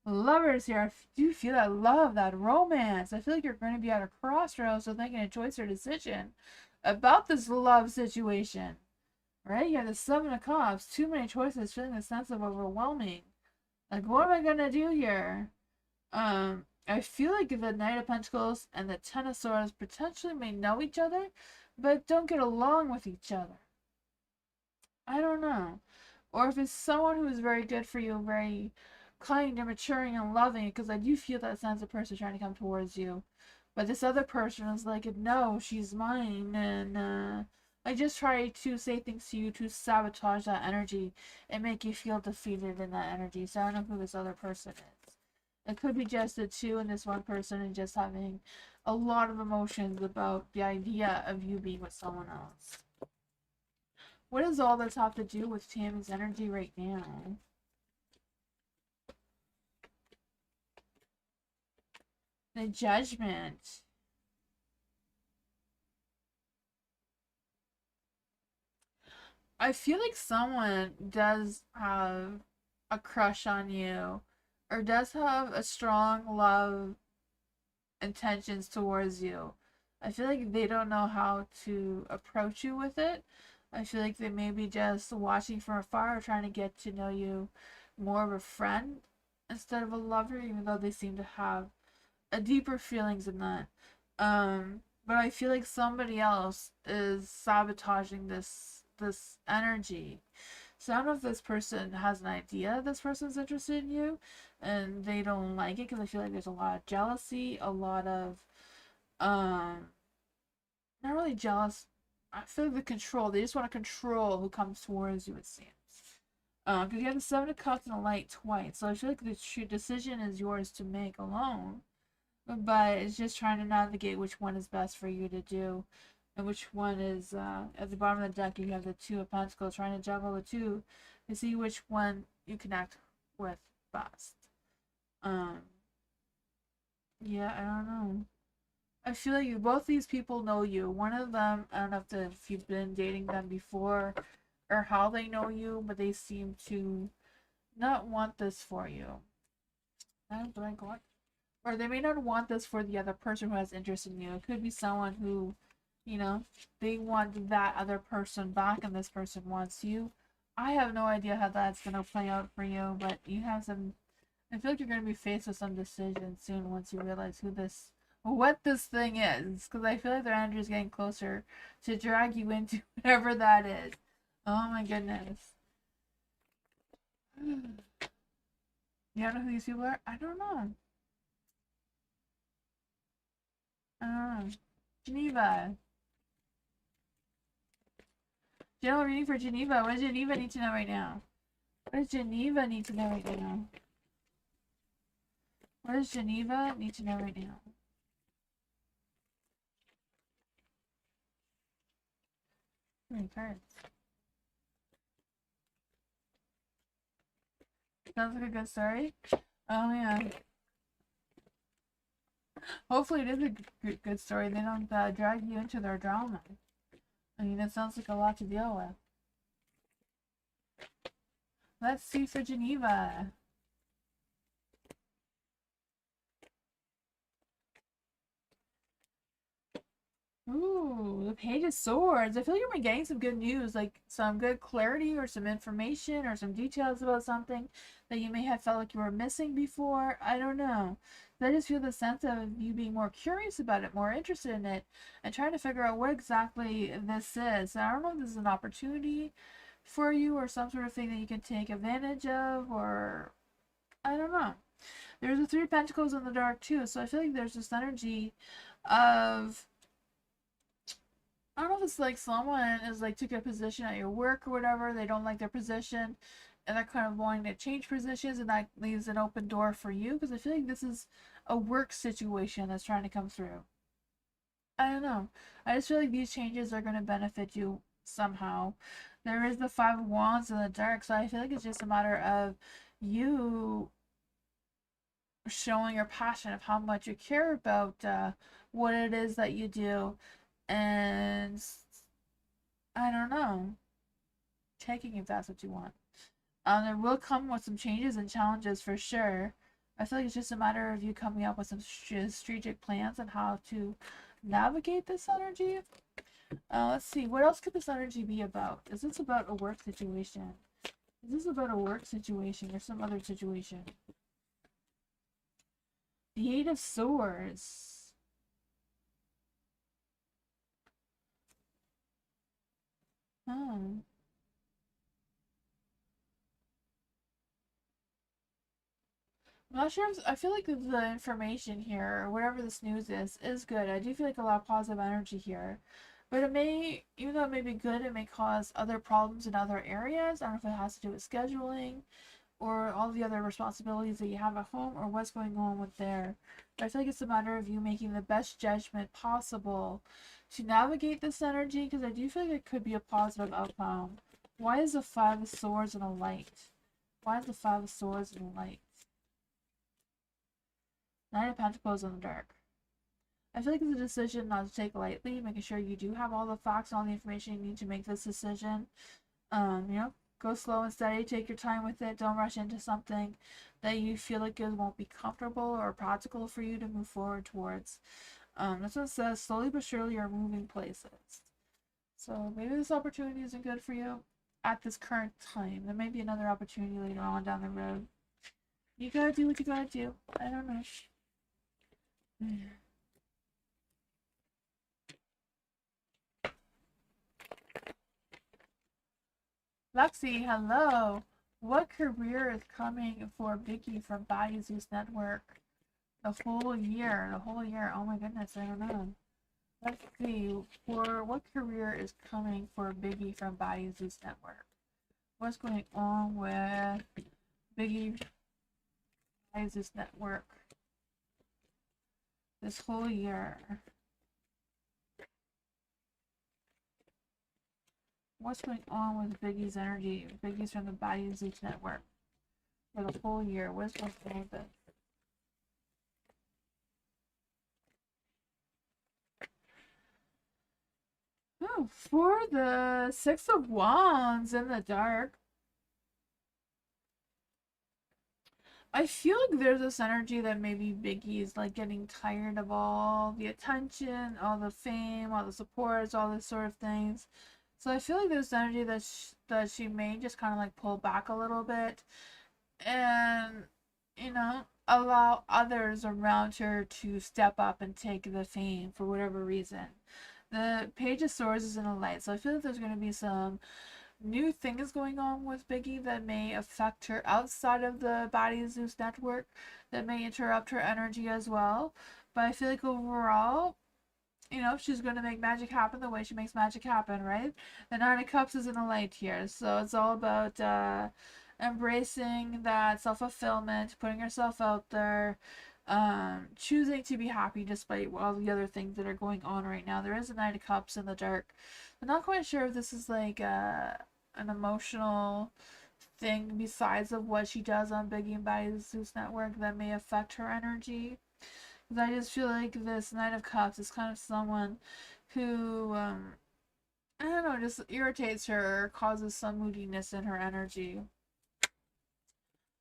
Lovers here. I do feel that love, that romance. I feel like you're going to be at a crossroads, so making a choice or decision about this love situation. Right? You have the Seven of Cups. Too many choices, feeling a sense of overwhelming. Like, what am I going to do here? I feel like the Knight of Pentacles and the Ten of Swords potentially may know each other, but don't get along with each other. I don't know. Or if it's someone who is very good for you, very kind and maturing and loving, because I do feel that sense of person trying to come towards you. But this other person is like, no, she's mine, and I just try to say things to you to sabotage that energy and make you feel defeated in that energy. So I don't know who this other person is. It could be just the two and this one person and just having a lot of emotions about the idea of you being with someone else. What does all this have to do with Tammy's energy right now? The Judgment. I feel like someone does have a crush on you or does have a strong love intentions towards you. I feel like they don't know how to approach you with it. I feel like they may be just watching from afar or trying to get to know you more of a friend instead of a lover, even though they seem to have a deeper feelings in that. But I feel like somebody else is sabotaging this energy. So I don't know if this person has an idea this person's interested in you and they don't like it because I feel like there's a lot of jealousy, a lot of um not really jealous. I feel like the control. They just want to control who comes towards you, it seems. Because you have the Seven of Cups and a Light twice, so I feel like the decision is yours to make alone. But it's just trying to navigate which one is best for you to do, and which one is at the bottom of the deck. You have the Two of Pentacles, trying to juggle the two to see which one you connect with best. Um, yeah, I don't know. I feel like both these people know you. One of them, I don't know if you've been dating them before or how they know you, but they seem to not want this for you. Or they may not want this for the other person who has interest in you. It could be someone who, you know, they want that other person back and this person wants you. I have no idea how that's going to play out for you, but you have some. I feel like you're going to be faced with some decisions soon once you realize who this what this thing is, because I feel like their energy is getting closer to drag you into whatever that is. Oh my goodness. You don't know who these people are? I don't know. I don't know. Geneva. General reading for Geneva. What does Geneva need to know right now? What does Geneva need to know right now? What does Geneva need to know right now? How many cards? Sounds like a good story. Oh yeah. Hopefully it is a good story. They don't drag you into their drama. I mean, that sounds like a lot to deal with. Let's see for Geneva. Ooh, the Page of Swords. I feel like you're getting some good news, like some good clarity or some information or some details about something that you may have felt like you were missing before. I don't know. But I just feel the sense of you being more curious about it, more interested in it, and trying to figure out what exactly this is. I don't know if this is an opportunity for you or some sort of thing that you can take advantage of, or I don't know. There's the Three of Pentacles in the dark too, so I feel like there's this energy of, I don't know if it's like someone is like took a position at your work or whatever, they don't like their position and they're kind of wanting to change positions, and that leaves an open door for you, because I feel like this is a work situation that's trying to come through. I don't know. I just feel like these changes are going to benefit you somehow. There is the Five of Wands in the dark, so I feel like it's just a matter of you showing your passion of how much you care about what it is that you do, and I don't know, taking if that's what you want. There will come with some changes and challenges for sure. I feel like it's just a matter of you coming up with some strategic plans on how to navigate this energy. Let's see, what else could this energy be about? Is this about a work situation? Is this about a work situation or some other situation? The Eight of Swords. Hmm. I'm not sure if, I feel like the information here, or whatever this news is good. I do feel like a lot of positive energy here. But it may, even though it may be good, it may cause other problems in other areas. I don't know if it has to do with scheduling or all the other responsibilities that you have at home, or what's going on with there. But I feel like it's a matter of you making the best judgment possible to navigate this energy, because I do feel like it could be a positive outcome. Why is the Five of Swords in a light? Why is the Five of Swords in a light? Nine of Pentacles in the dark. I feel like it's a decision not to take lightly, making sure you do have all the facts and all the information you need to make this decision. You know, go slow and steady, take your time with it, don't rush into something that you feel like it won't be comfortable or practical for you to move forward towards. This one says, slowly but surely you're moving places. So maybe this opportunity isn't good for you at this current time. There may be another opportunity later on down the road. You gotta do what you gotta do. I don't know. Lexi, hello. What career is coming for Vicky from Body Zeus Network? The whole year. The whole year. Oh my goodness, I don't know. Let's see. For what career is coming for Biggie from Body Zeus Network? What's going on with Biggie Body Zeus Network this whole year? What's going on with Biggie's energy? Biggie's from the Body Zeus Network for the whole year. What's going on with it? Oh, for the Six of Wands in the dark, I feel like there's this energy that maybe Biggie is like getting tired of all the attention, all the fame, all the supports, all this sort of things. So I feel like there's energy that she may just kind of like pull back a little bit, and you know, allow others around her to step up and take the fame for whatever reason. The Page of Swords is in the light, so I feel like there's going to be some new things going on with Biggie that may affect her outside of the Body Zeus network, that may interrupt her energy as well. But I feel like overall, you know, she's going to make magic happen the way she makes magic happen, right? The Nine of Cups is in the light here, so it's all about embracing that self-fulfillment, putting yourself out there, choosing to be happy despite all the other things that are going on right now. There is a Nine of Cups in the dark. I'm not quite sure if this is like an emotional thing besides of what she does on Biggie and Body Zeus Network that may affect her energy. Because I just feel like this Knight of Cups is kind of someone who, I don't know, just irritates her or causes some moodiness in her energy.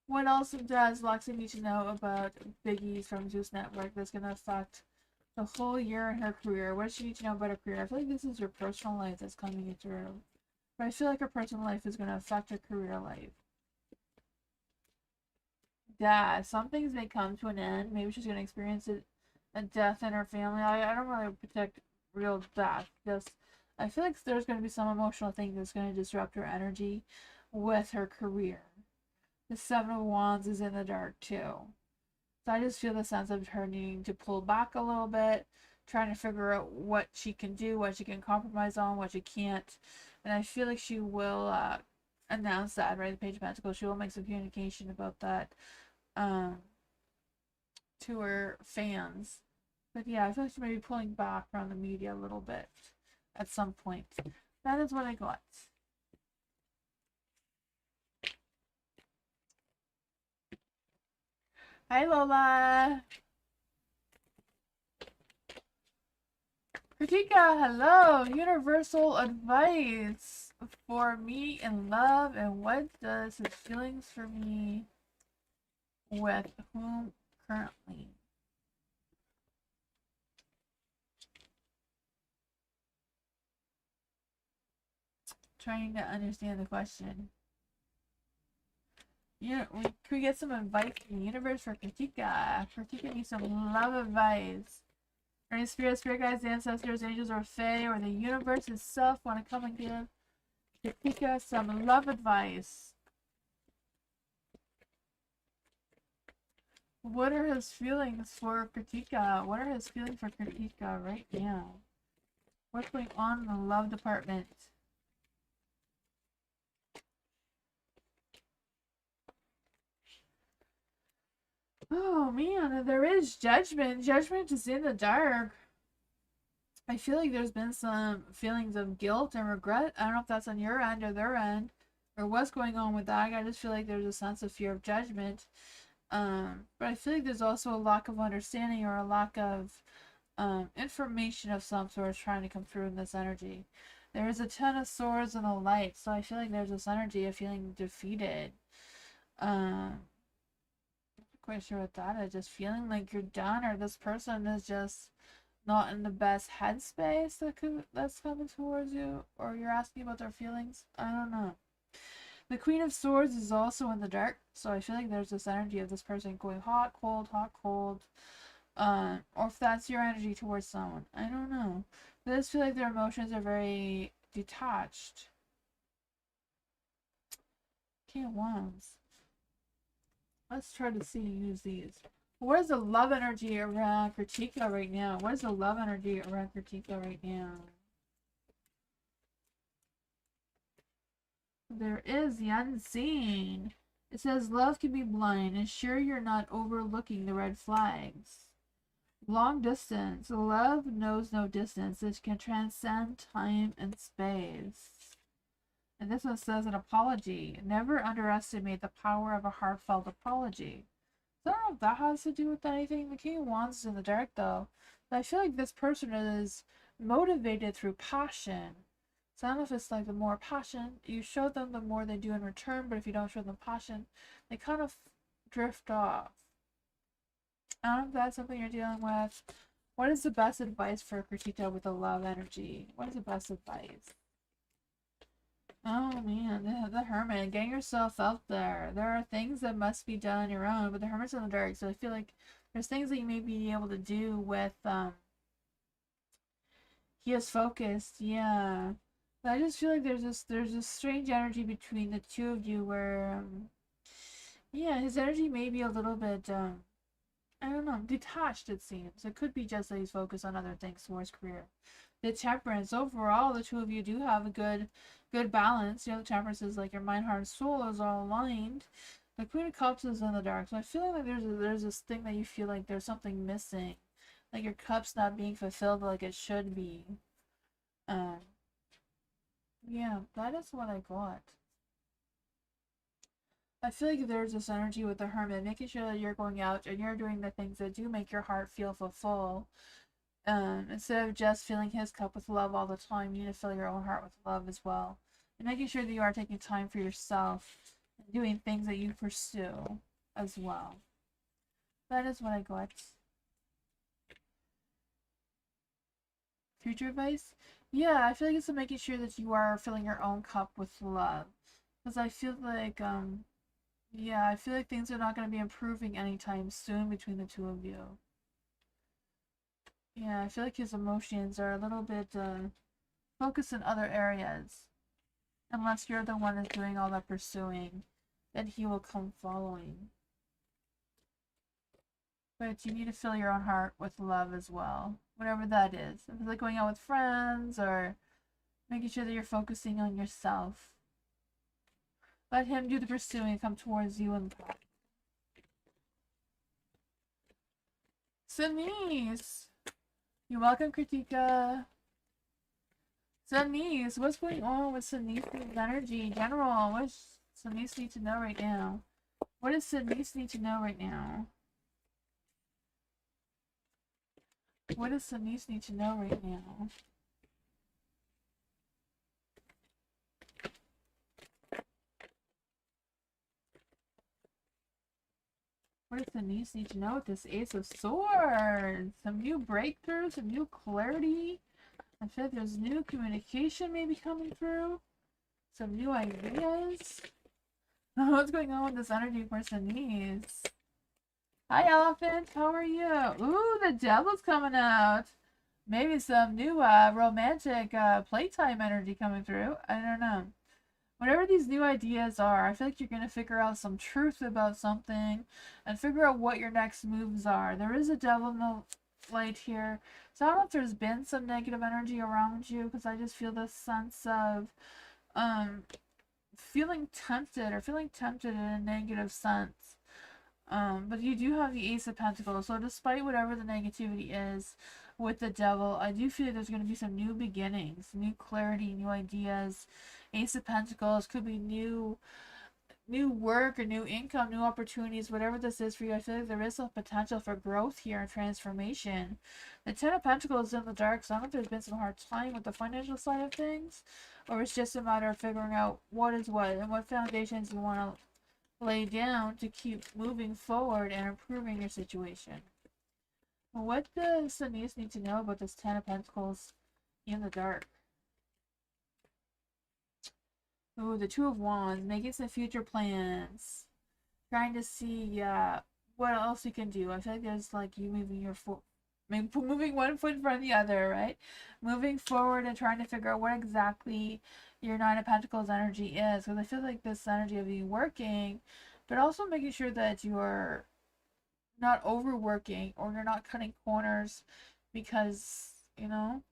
What else does Lexi need to know about Biggie's from Zeus Network that's going to affect the whole year in her career? What does she need to know about her career? I feel like this is her personal life that's coming through. But I feel like her personal life is going to affect her career life. Yeah, some things may come to an end. Maybe she's going to experience a death in her family. I don't really predict real death. Just, I feel like there's going to be some emotional thing that's going to disrupt her energy with her career. The Seven of Wands is in the dark too. So I just feel the sense of her needing to pull back a little bit, trying to figure out what she can do, what she can compromise on, what she can't. And I feel like she will announce that, right? The Page of Pentacles. She will make some communication about that to her fans. But yeah, I feel like she may be pulling back from the media a little bit at some point. That is what I got. Hi Lola. Kritika, hello. Universal advice for me in love, and what does his feelings for me with whom currently? Trying to understand the question. Yeah, can we get some advice from the universe for Kritika? Kritika needs some love advice. Any spirit guides, ancestors, angels, or fae, or the universe itself want to come and give Kritika some love advice. What are his feelings for Kritika? What are his feelings for Kritika right now? What's going on in the love department? Oh man, there is judgment. Judgment is in the dark. I feel like there's been some feelings of guilt and regret. I don't know if that's on your end or their end, or what's going on with that. I just feel like there's a sense of fear of judgment. But I feel like there's also a lack of understanding or a lack of information of some sort trying to come through in this energy. There is a Ten of Swords and a light, so I feel like there's this energy of feeling defeated. Not quite sure what that is. Just feeling like you're done, or this person is just not in the best headspace that's coming towards you, or you're asking about their feelings. I don't know. The Queen of Swords is also in the dark, so I feel like there's this energy of this person going hot, cold, hot, cold. Or if that's your energy towards someone. I don't know. But I just feel like their emotions are very detached. King of Wands. Let's try to see use these. What is the love energy around Kritika right now? What is the love energy around Kritika right now? There is the unseen. It says love can be blind. Ensure you're not overlooking the red flags. Long distance. Love knows no distance. It can transcend time and space. And this one says an apology. Never underestimate the power of a heartfelt apology. So I don't know if that has to do with anything. The King of Wands is in the dark though. But I feel like this person is motivated through passion. So I don't know if it's like the more passion you show them, the more they do in return. But if you don't show them passion, they kind of drift off. I don't know if that's something you're dealing with. What is the best advice for Kritika with the love energy? What is the best advice? Oh man, the Hermit, getting yourself out there. There are things that must be done on your own, but the Hermit's in the dark, so I feel like there's things that you may be able to do with, he is focused, yeah. But I just feel like there's this strange energy between the two of you where, yeah, his energy may be a little bit, I don't know, detached it seems. It could be just that he's focused on other things for his career. The Temperance, overall, the two of you do have a good balance. You know, the Temperance is like your mind, heart, and soul is all aligned. The Queen of Cups is in the dark, so I feel like there's this thing that you feel like there's something missing, like your cup's not being fulfilled like it should be. Um, yeah, that is what I got. I feel like there's this energy with the Hermit, making sure that you're going out and you're doing the things that do make your heart feel fulfilled. Instead of just filling his cup with love all the time, you need to fill your own heart with love as well. And making sure that you are taking time for yourself and doing things that you pursue as well. That is what I got. Future advice? Yeah, I feel like it's making sure that you are filling your own cup with love. Because I feel like, yeah, I feel like things are not going to be improving anytime soon between the two of you. Yeah, I feel like his emotions are a little bit, focused in other areas. Unless you're the one that's doing all that pursuing, then he will come following. But you need to fill your own heart with love as well, whatever that is. If it's like going out with friends or making sure that you're focusing on yourself. Let him do the pursuing and come towards you and Denise! You're welcome, Kritika. Denise, what's going on with Denise's energy in general? What does Denise need to know right now? What does Denise need to know right now? What does Denise need to know right now? What does Denise need to know with this Ace of Swords? Some new breakthroughs, some new clarity. I feel like there's new communication maybe coming through. Some new ideas. What's going on with this energy for Denise? Hi, Elephant. How are you? Ooh, the Devil's coming out. Maybe some new romantic playtime energy coming through. I don't know. Whatever these new ideas are, I feel like you're going to figure out some truth about something and figure out what your next moves are. There is a devil in the light here. So I don't know if there's been some negative energy around you because I just feel this sense of um, feeling tempted or feeling tempted in a negative sense. But you do have the Ace of Pentacles, so despite whatever the negativity is with the Devil, I do feel like there's going to be some new beginnings, new clarity, new ideas. Ace of Pentacles could be new work or new income, new opportunities, whatever this is for you. I feel like there is a potential for growth here and transformation. The Ten of Pentacles is in the dark, so I don't know if there's been some hard time with the financial side of things, or it's just a matter of figuring out what is what and what foundations you want to lay down to keep moving forward and improving your situation. What does Denise need to know about this Ten of Pentacles in the dark? Ooh, the Two of Wands, making some future plans. Trying to see what else you can do. I feel like there's like you moving your foot, moving one foot in front of the other, right? Moving forward and trying to figure out what exactly your Nine of Pentacles energy is. Because I feel like this energy of you working, but also making sure that you're not overworking or you're not cutting corners because, you know,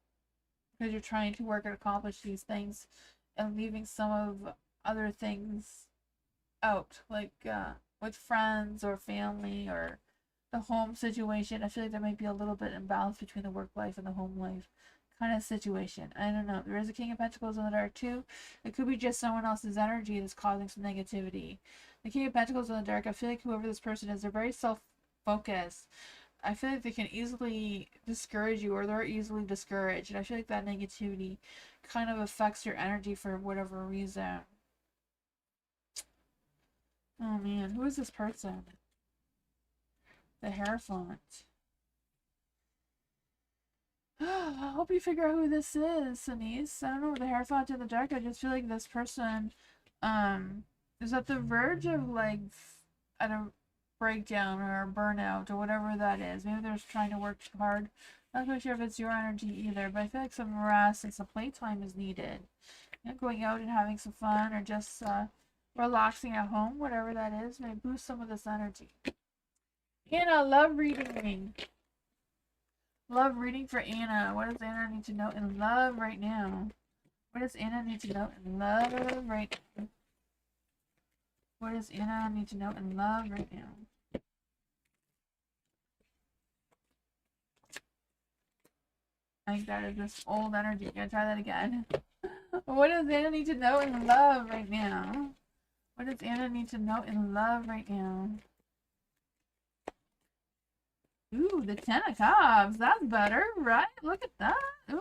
because you're trying to work and accomplish these things and leaving some of other things out, like with friends or family or the home situation. I feel like there might be a little bit imbalance between the work life and the home life kind of situation. I don't know. There is a King of Pentacles in the dark too. It could be just someone else's energy that's causing some negativity. The King of Pentacles in the dark, I feel like whoever this person is, they're very self-focused. I feel like they can easily discourage you or they're easily discouraged. And I feel like that negativity kind of affects your energy for whatever reason. Oh man, who is this person? The Hierophant. I hope you figure out who this is, Denise. I don't know what the Hierophant in the dark. I just feel like this person is at the verge of like at a breakdown or a burnout or whatever that is. Maybe they're just trying to work hard. Not quite sure if it's your energy either, but I feel like some rest and some playtime is needed. You know, going out and having some fun or just relaxing at home, whatever that is, may boost some of this energy. Anna, love reading. Love reading for Anna. What does Anna need to know in love right now? What does Anna need to know in love right now? What does Anna need to know in love right now? I think that is this old energy. Gonna try that again. What does Anna need to know in love right now? What does Anna need to know in love right now? Ooh, the 10 of Cups. That's better, right? Look at that. Ooh.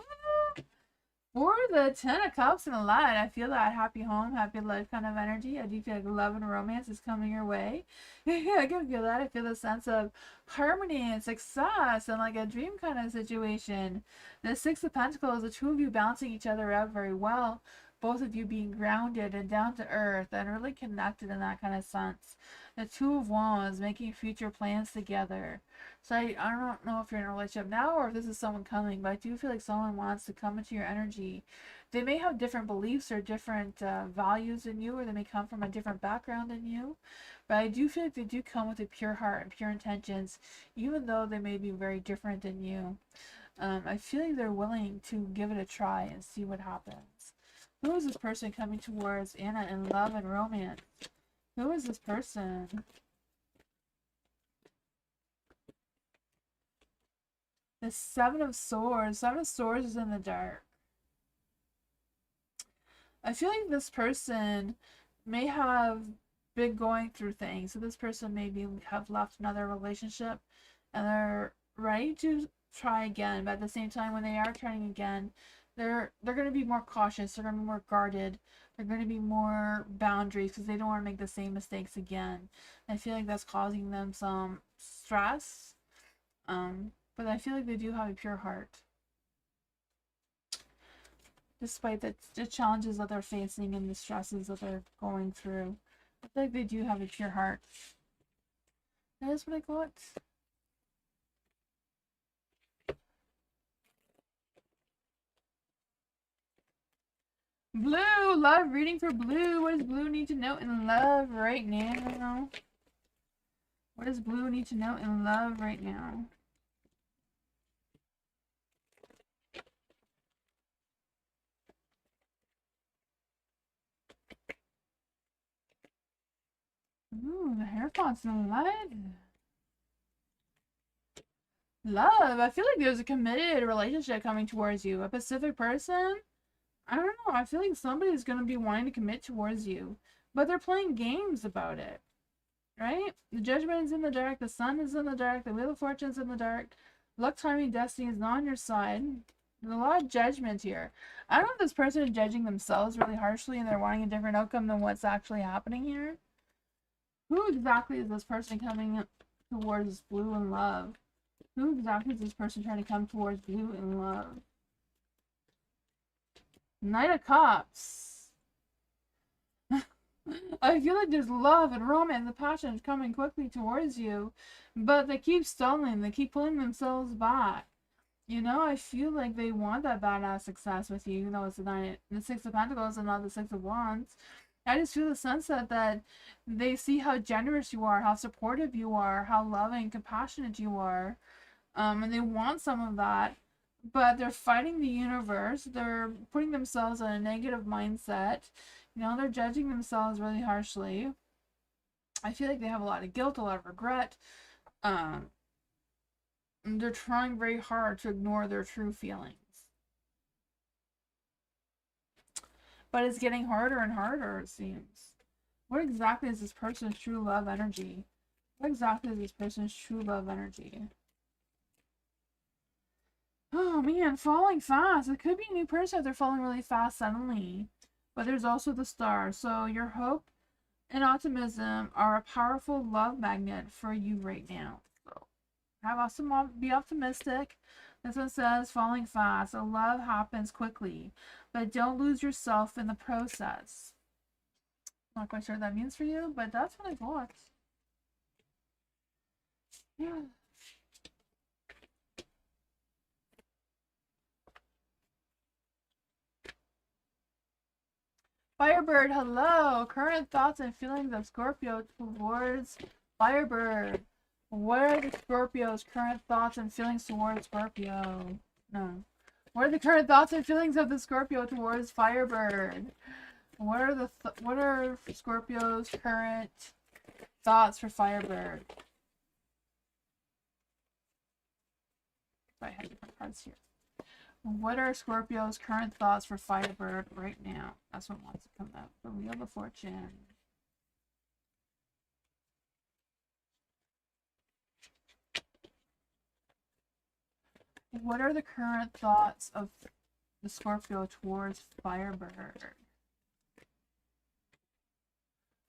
For the 10 of Cups and a light, I feel that happy home, happy life kind of energy. I do feel like love and romance is coming your way. I can feel that. I feel a sense of harmony and success and like a dream kind of situation. The 6 of Pentacles, the two of you balancing each other out very well. Both of you being grounded and down to earth and really connected in that kind of sense. The 2 of Wands, making future plans together. So I don't know if you're in a relationship now or if this is someone coming, but I do feel like someone wants to come into your energy. They may have different beliefs or different values than you, or they may come from a different background than you. But I do feel like they do come with a pure heart and pure intentions, even though they may be very different than you. I feel like they're willing to give it a try and see what happens. Who is this person coming towards Anna in love and romance? Who is this person? The 7 of Swords. 7 of Swords is in the dark. I feel like this person may have been going through things. So this person maybe have left another relationship and they're ready to try again. But at the same time, when they are trying again, they're going to be more cautious. They're going to be more guarded. They're going to be more boundaries because they don't want to make the same mistakes again. I feel like that's causing them some stress. But I feel like they do have a pure heart. Despite the challenges that they're facing and the stresses that they're going through. I feel like they do have a pure heart. That is what I got. Blue! Love reading for Blue. What does Blue need to know in love right now? What does Blue need to know in love right now? Ooh, the Hierophant's in light. Love. I feel like there's a committed relationship coming towards you. A Pacific person. I don't know. I feel like somebody's going to be wanting to commit towards you. But they're playing games about it. Right? The Judgment is in the dark. The Sun is in the dark. The Wheel of Fortune is in the dark. Luck, timing, destiny is not on your side. There's a lot of judgment here. I don't know if this person is judging themselves really harshly and they're wanting a different outcome than what's actually happening here. Who exactly is this person coming towards Blue in love? Who exactly is this person trying to come towards Blue in love? Knight of Cups. I feel like there's love and romance and passion coming quickly towards you, but they keep stalling. They keep pulling themselves back. You know, I feel like they want that badass success with you, even though it's the 6 of Pentacles and not the 6 of Wands. I just feel the sense that they see how generous you are, how supportive you are, how loving, compassionate you are, and they want some of that, but they're fighting the universe. They're putting themselves in a negative mindset. You know, they're judging themselves really harshly. I feel like they have a lot of guilt, a lot of regret. And they're trying very hard to ignore their true feelings. But it's getting harder and harder, it seems. What exactly is this person's true love energy? What exactly is this person's true love energy? Oh man, falling fast. It could be a new person if they're falling really fast suddenly. But there's also the star. So your hope and optimism are a powerful love magnet for you right now. So be optimistic. This one says, falling fast. So love happens quickly, but don't lose yourself in the process. Not quite sure what that means for you, but that's what I got. Yeah. Firebird, hello. Current thoughts and feelings of Scorpio towards Firebird. What are the Scorpio's current thoughts and feelings towards Scorpio? No. What are the current thoughts and feelings of the Scorpio towards Firebird? What are Scorpio's current thoughts for Firebird? I have different cards here. What are Scorpio's current thoughts for Firebird right now? That's what wants to come up. The Wheel of Fortune. What are the current thoughts of the Scorpio towards Firebird?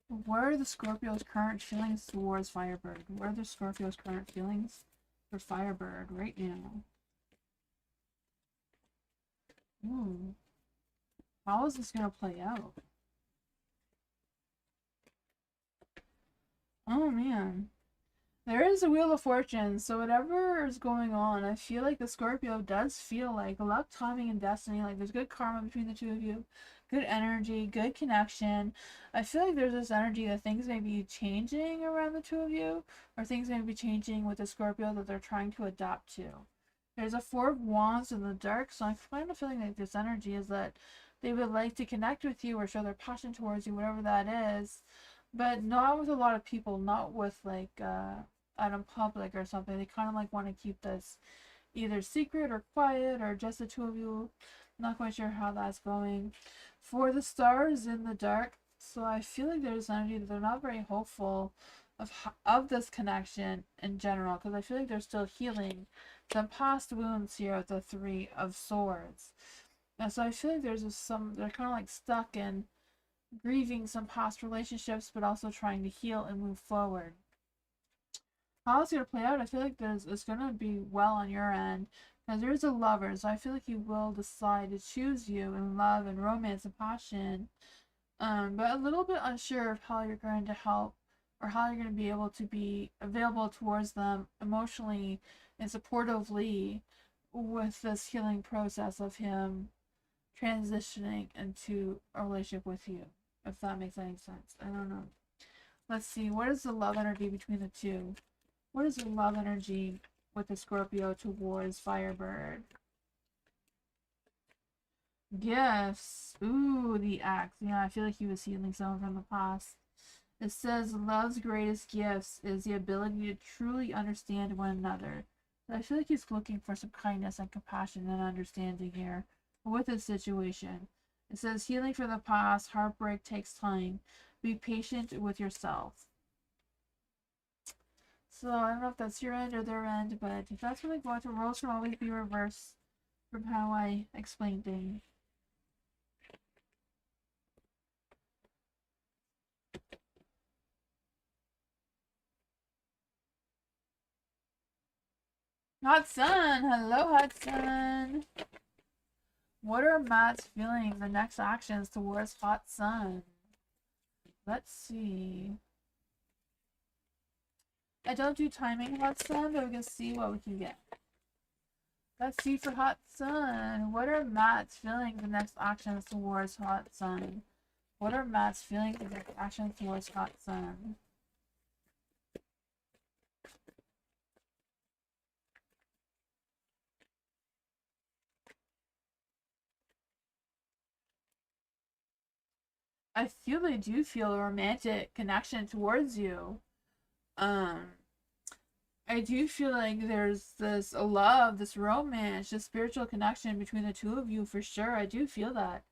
What are the Scorpio's current feelings towards Firebird? What are the Scorpio's current feelings for Firebird right now? Ooh. How is this going to play out? Oh, man. There is a Wheel of Fortune, so whatever is going on, I feel like the Scorpio does feel like luck, timing, and destiny. Like there's good karma between the two of you, good energy, good connection. I feel like there's this energy that things may be changing around the two of you, or things may be changing with the Scorpio that they're trying to adapt to. There's a Four of Wands in the dark, so I'm kind of feeling like this energy is that they would like to connect with you or show their passion towards you, whatever that is, but not with a lot of people, not with like out in public or something. They kind of like want to keep this either secret or quiet or just the two of you. Not quite sure how that's going. For the stars in the dark, so I feel like there's energy that they're not very hopeful of this connection in general, because I feel like they're still healing some past wounds here with the Three of Swords. And so I feel like there's they're kind of like stuck in grieving some past relationships, but also trying to heal and move forward. How it's going to play out, I feel like it's going to be well on your end, because there's a lover, so I feel like he will decide to choose you in love and romance and passion, but a little bit unsure of how you're going to help or how you're going to be able to be available towards them emotionally and supportively with this healing process of him transitioning into a relationship with you, if that makes any sense. I don't know. Let's see, what is the love energy between the two? What is the love energy with the Scorpio towards Firebird? Gifts. Ooh, the axe. Yeah, I feel like he was healing someone from the past. It says love's greatest gifts is the ability to truly understand one another. I feel like he's looking for some kindness and compassion and understanding here with this situation. It says healing from the past, heartbreak takes time. Be patient with yourself. So I don't know if that's your end or their end, but if that's what they go to, roles can always be reversed from how I explain things. Hot Sun! Hello, Hot Sun! What are Matt's feelings and next actions towards Hot Sun? Let's see. I don't do timing, Hot Sun, but we can see what we can get. Let's see for Hot Sun. What are Matt's feelings and next actions towards Hot Sun? What are Matt's feelings and next actions towards Hot Sun? I feel they do feel a romantic connection towards you. I do feel like there's this love, this romance, this spiritual connection between the two of you for sure. I do feel that.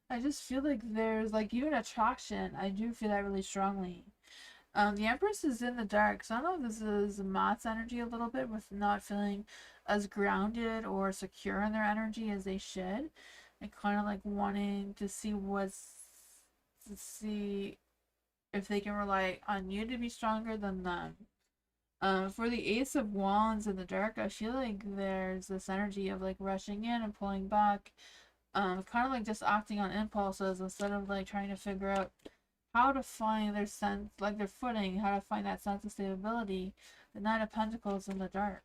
I just feel like there's like even attraction. I do feel that really strongly. The Empress is in the dark, so I don't know if this is Matt's energy a little bit with not feeling as grounded or secure in their energy as they should, and kind of like wanting to see if they can rely on you to be stronger than them. For the Ace of Wands in the dark, I feel like there's this energy of like rushing in and pulling back, kind of like just acting on impulses instead of like trying to figure out how to find their sense, like their footing, how to find that sense of stability. The Knight of Pentacles in the dark.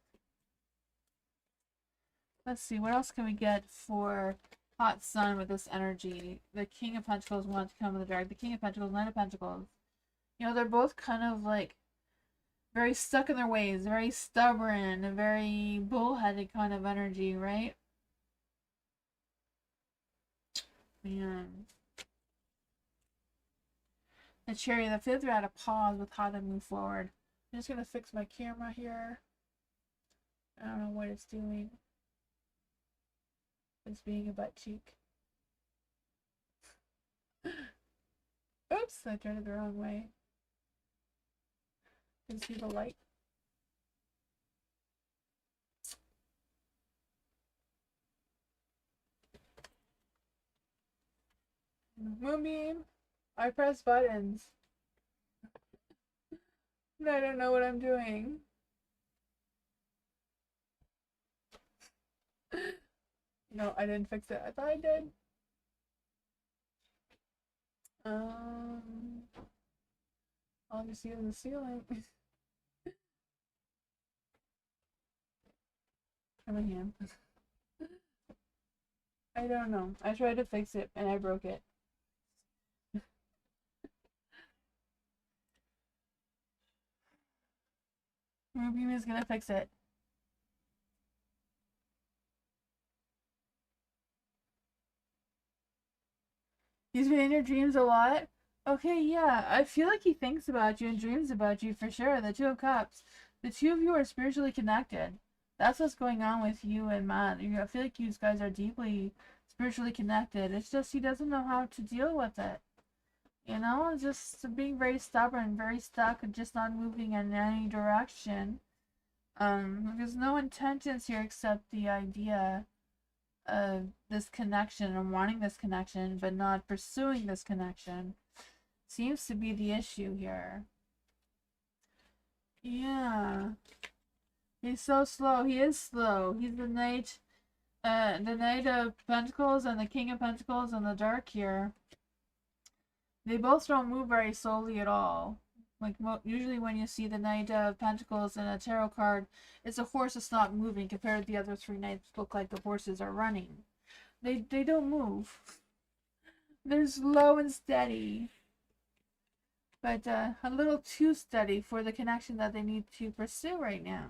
Let's see, what else can we get for Hot Sun with this energy? The King of Pentacles wants to come in the dark. The King of Pentacles, Knight of Pentacles. You know, they're both kind of like very stuck in their ways, very stubborn, a very bullheaded kind of energy, right? Man. The Chariot, the fifth, they're at a pause with how to move forward. I'm just gonna fix my camera here. I don't know what it's doing. It's being a butt cheek. Oops, I turned it the wrong way. You can see the light. Moonbeam, I press buttons. And I don't know what I'm doing. No, I didn't fix it. I thought I did. I'll just use the ceiling. Try my hand. I don't know. I tried to fix it and I broke it. Moonbeam is gonna fix it. He's been in your dreams a lot? Okay, yeah. I feel like he thinks about you and dreams about you for sure. The Two of Cups. The two of you are spiritually connected. That's what's going on with you and Matt. I feel like you guys are deeply spiritually connected. It's just he doesn't know how to deal with it. You know, just being very stubborn, very stuck, and just not moving in any direction. There's no intentions here except the idea of this connection and wanting this connection, but not pursuing this connection. Seems to be the issue here. Yeah. He's so slow. He is slow. He's the Knight of Pentacles and the King of Pentacles in the dark here. They both don't move very slowly at all. Like, usually when you see the Knight of Pentacles in a tarot card, it's a horse that's not moving compared to the other three knights look like the horses are running. They don't move. They're slow and steady. But a little too steady for the connection that they need to pursue right now.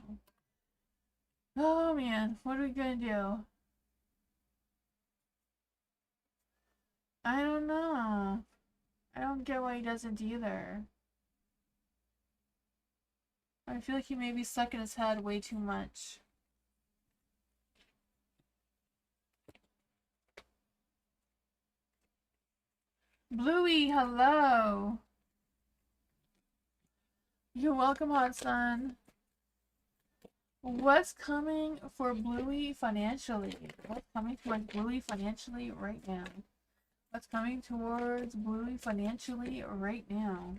Oh man, what are we gonna do? I don't know. I don't get why he doesn't either. I feel like he may be stuck in his head way too much. Bluey, hello. You're welcome, hot sun. What's coming for Bluey financially? What's coming towards Bluey financially right now? What's coming towards Bluey financially right now?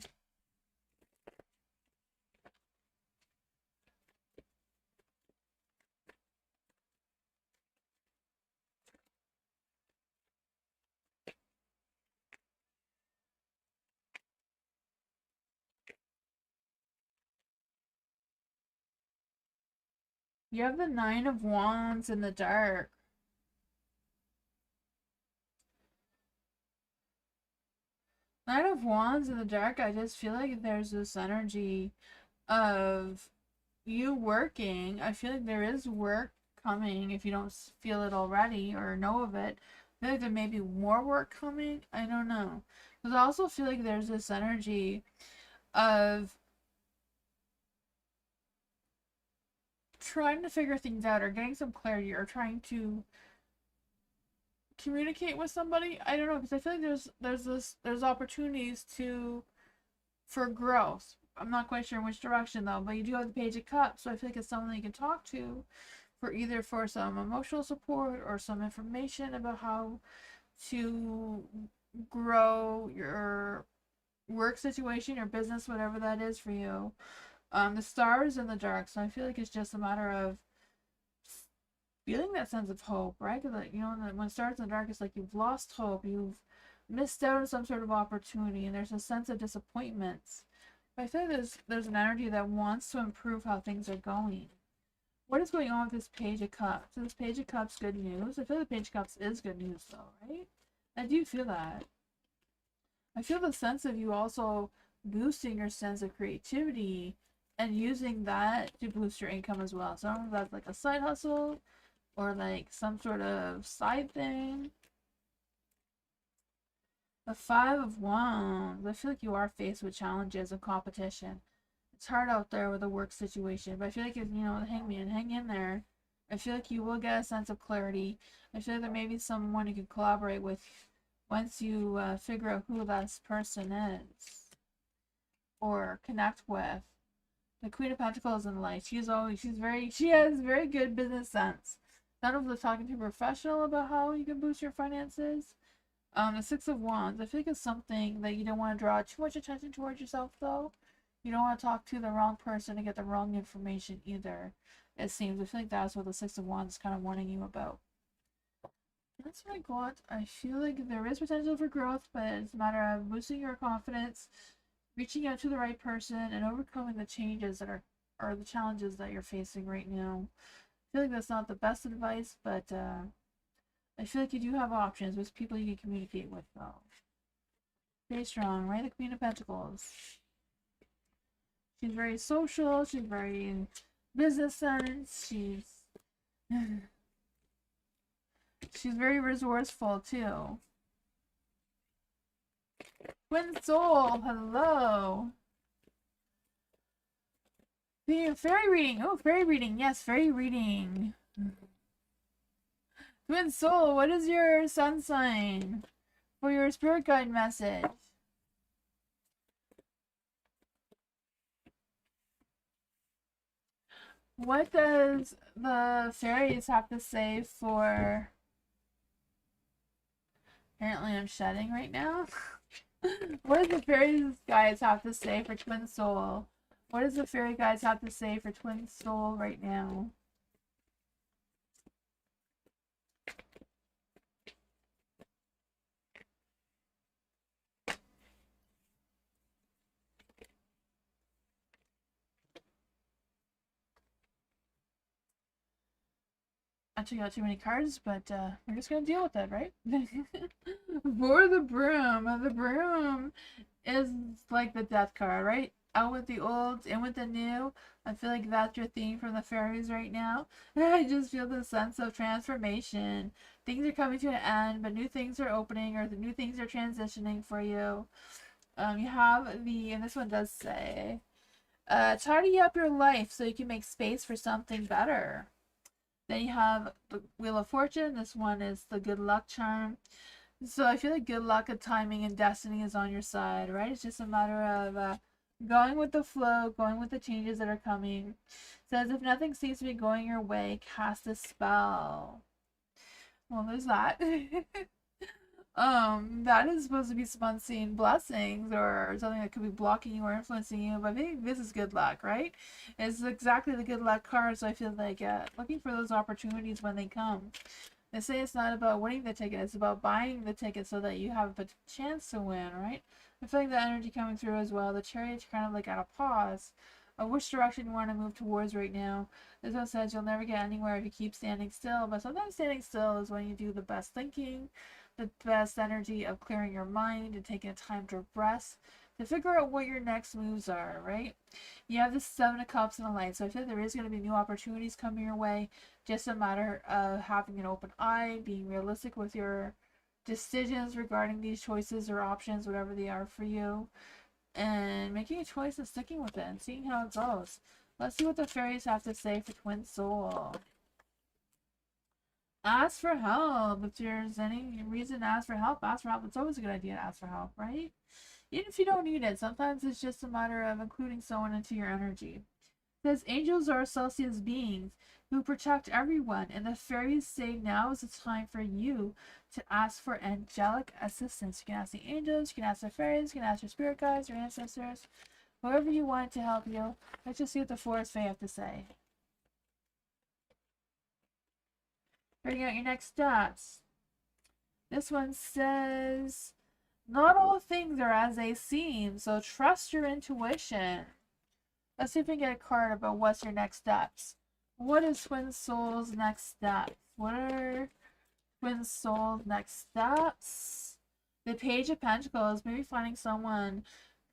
You have the Nine of Wands in the dark. Nine of Wands in the dark, I just feel like there's this energy of you working. I feel like there is work coming if you don't feel it already or know of it. I feel like there may be more work coming. I don't know. Because I also feel like there's this energy of trying to figure things out or getting some clarity or trying to communicate with somebody. I don't know, because I feel like there's opportunities for growth. I'm not quite sure in which direction though, but you do have the Page of Cups, so I feel like it's someone you can talk to for some emotional support or some information about how to grow your work situation, your business, whatever that is for you. The stars in the dark. So I feel like it's just a matter of feeling that sense of hope, right? Because, like, you know, when stars in the dark, it's like you've lost hope, you've missed out on some sort of opportunity, and there's a sense of disappointment. But I feel like there's an energy that wants to improve how things are going. What is going on with this Page of Cups? So this Page of Cups, good news. I feel the Page of Cups is good news, though, right? I do feel that. I feel the sense of you also boosting your sense of creativity and using that to boost your income as well. So I don't know if that's like a side hustle or like some sort of side thing. The Five of Wands. I feel like you are faced with challenges and competition. It's hard out there with a work situation, but I feel like if you know the Hangman, hang in there. I feel like you will get a sense of clarity. I feel like there may be someone you can collaborate with once you figure out who this person is or connect with. The Queen of Pentacles in life. She has very good business sense. None of the talking to a professional about how you can boost your finances. The Six of Wands. I feel like it's something that you don't want to draw too much attention towards yourself, though. You don't want to talk to the wrong person and get the wrong information either, it seems. I feel like that's what the Six of Wands is kind of warning you about. That's what I got. I feel like there is potential for growth, but it's a matter of boosting your confidence, reaching out to the right person, and overcoming the changes that are the challenges that you're facing right now. I feel like that's not the best advice, but I feel like you do have options with people you can communicate with, though. Stay strong, right? The Queen of Pentacles. She's very social. She's very business sense. She's very resourceful too. Twin Soul, hello. The fairy reading. Oh, fairy reading. Yes, fairy reading. Twin Soul, what is your sun sign for your spirit guide message? What does the fairies have to say for... Apparently I'm shedding right now. What does the fairies guides have to say for Twin Soul? What does the fairy guides have to say for Twin Soul right now? Actually got too many cards, but we're just gonna deal with it, right? For the broom. The broom is like the death card, right? Out with the old, in with the new. I feel like that's your theme from the fairies right now. I just feel the sense of transformation. Things are coming to an end, but new things are opening, or the new things are transitioning for you. You have the, and this one does say, tidy up your life so you can make space for something better. Then you have the Wheel of Fortune. This one is the good luck charm. So I feel like good luck and timing and destiny is on your side, right? It's just a matter of going with the flow, going with the changes that are coming. It says if nothing seems to be going your way, cast a spell. Well, there's that. That is supposed to be some unseen blessings or something that could be blocking you or influencing you, but I think this is good luck, right? It's exactly the good luck card, so I feel like looking for those opportunities when they come. They say it's not about winning the ticket, it's about buying the ticket so that you have a chance to win, right? I feel like the energy coming through as well. The Chariot's kind of like at a pause of which direction you want to move towards right now. This one says you'll never get anywhere if you keep standing still, but sometimes standing still is when you do the best thinking, the best energy of clearing your mind and taking time to rest, to figure out what your next moves are, right? You have the Seven of Cups and the Light, so I feel like there is going to be new opportunities coming your way. Just a matter of having an open eye, being realistic with your decisions regarding these choices or options, whatever they are for you, and making a choice and sticking with it and seeing how it goes. Let's see what the fairies have to say for Twin Soul. Ask for help. If there's any reason to ask for help, ask for help. It's always a good idea to ask for help, right? Even if you don't need it, sometimes it's just a matter of including someone into your energy. It says angels are celestial beings who protect everyone, and the fairies say now is the time for you to ask for angelic assistance. You can ask the angels, you can ask the fairies, you can ask your spirit guides, your ancestors, Whoever you want to help you. Let's just see what the Forest Fae have to say. Bring out your next steps. This one says, not all things are as they seem, so trust your intuition. Let's see if we can get a card about what's your next steps. What is Twin Soul's next steps? What are Twin Soul's next steps? The Page of Pentacles, maybe finding someone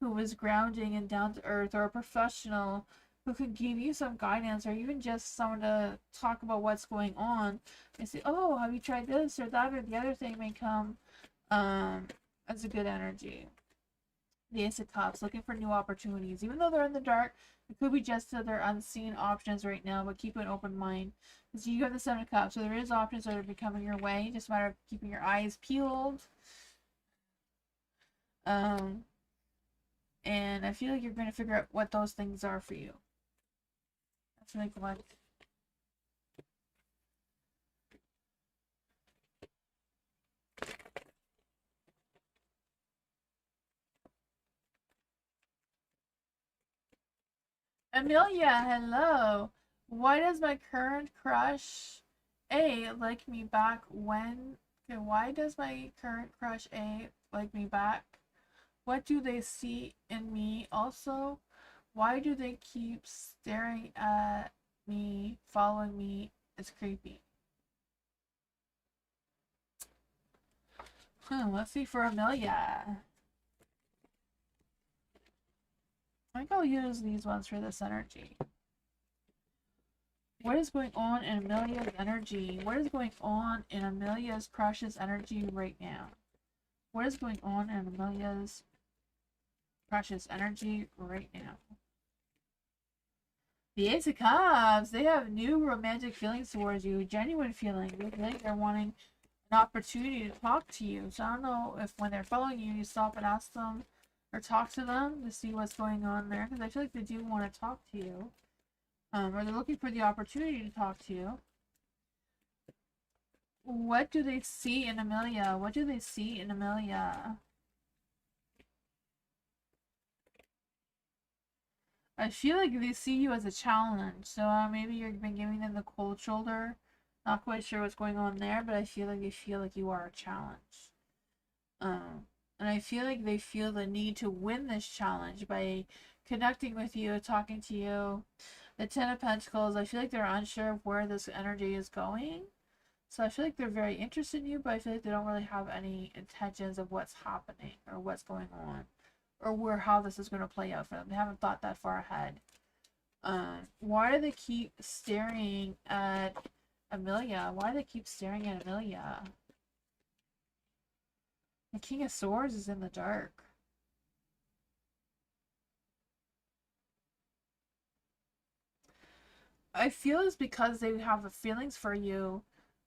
who is grounding and down to earth, or a professional who could give you some guidance, or even just someone to talk about what's going on and say, oh, have you tried this or that or the other thing, may come as a good energy. The Ace of Cups, looking for new opportunities. Even though they're in the dark, it could be just that they're unseen options right now, but keep an open mind. Because you have the Seven of Cups, so there is options that are coming your way. Just a matter of keeping your eyes peeled. And I feel like you're going to figure out what those things are for you. That's like what. Amelia, hello. Why does my current crush A like me back when? Okay, why does my current crush A like me back? What do they see in me? Also, why do they keep staring at me, following me? It's creepy. Let's see for Amelia. I think I'll use these ones for this energy. What is going on in Amelia's energy? What is going on in Amelia's precious energy right now? What is going on in Amelia's precious energy right now? The Ace of Cups, they have new romantic feelings towards you, genuine feelings. They think they're wanting an opportunity to talk to you. So I don't know if when they're following you, you stop and ask them or talk to them to see what's going on there. Because I feel like they do want to talk to you. Or they're looking for the opportunity to talk to you. What do they see in Amelia? What do they see in Amelia? I feel like they see you as a challenge. So maybe you've been giving them the cold shoulder. Not quite sure what's going on there, but I feel like they feel like you are a challenge. And I feel like they feel the need to win this challenge by connecting with you, talking to you. The Ten of Pentacles, I feel like they're unsure of where this energy is going. So I feel like they're very interested in you, but I feel like they don't really have any intentions of what's happening or what's going on or how this is going to play out for them. They haven't thought that far ahead. Why do they keep staring at Amelia? Why do they keep staring at Amelia? The King of Swords is in the dark. I feel it's because they have the feelings for you,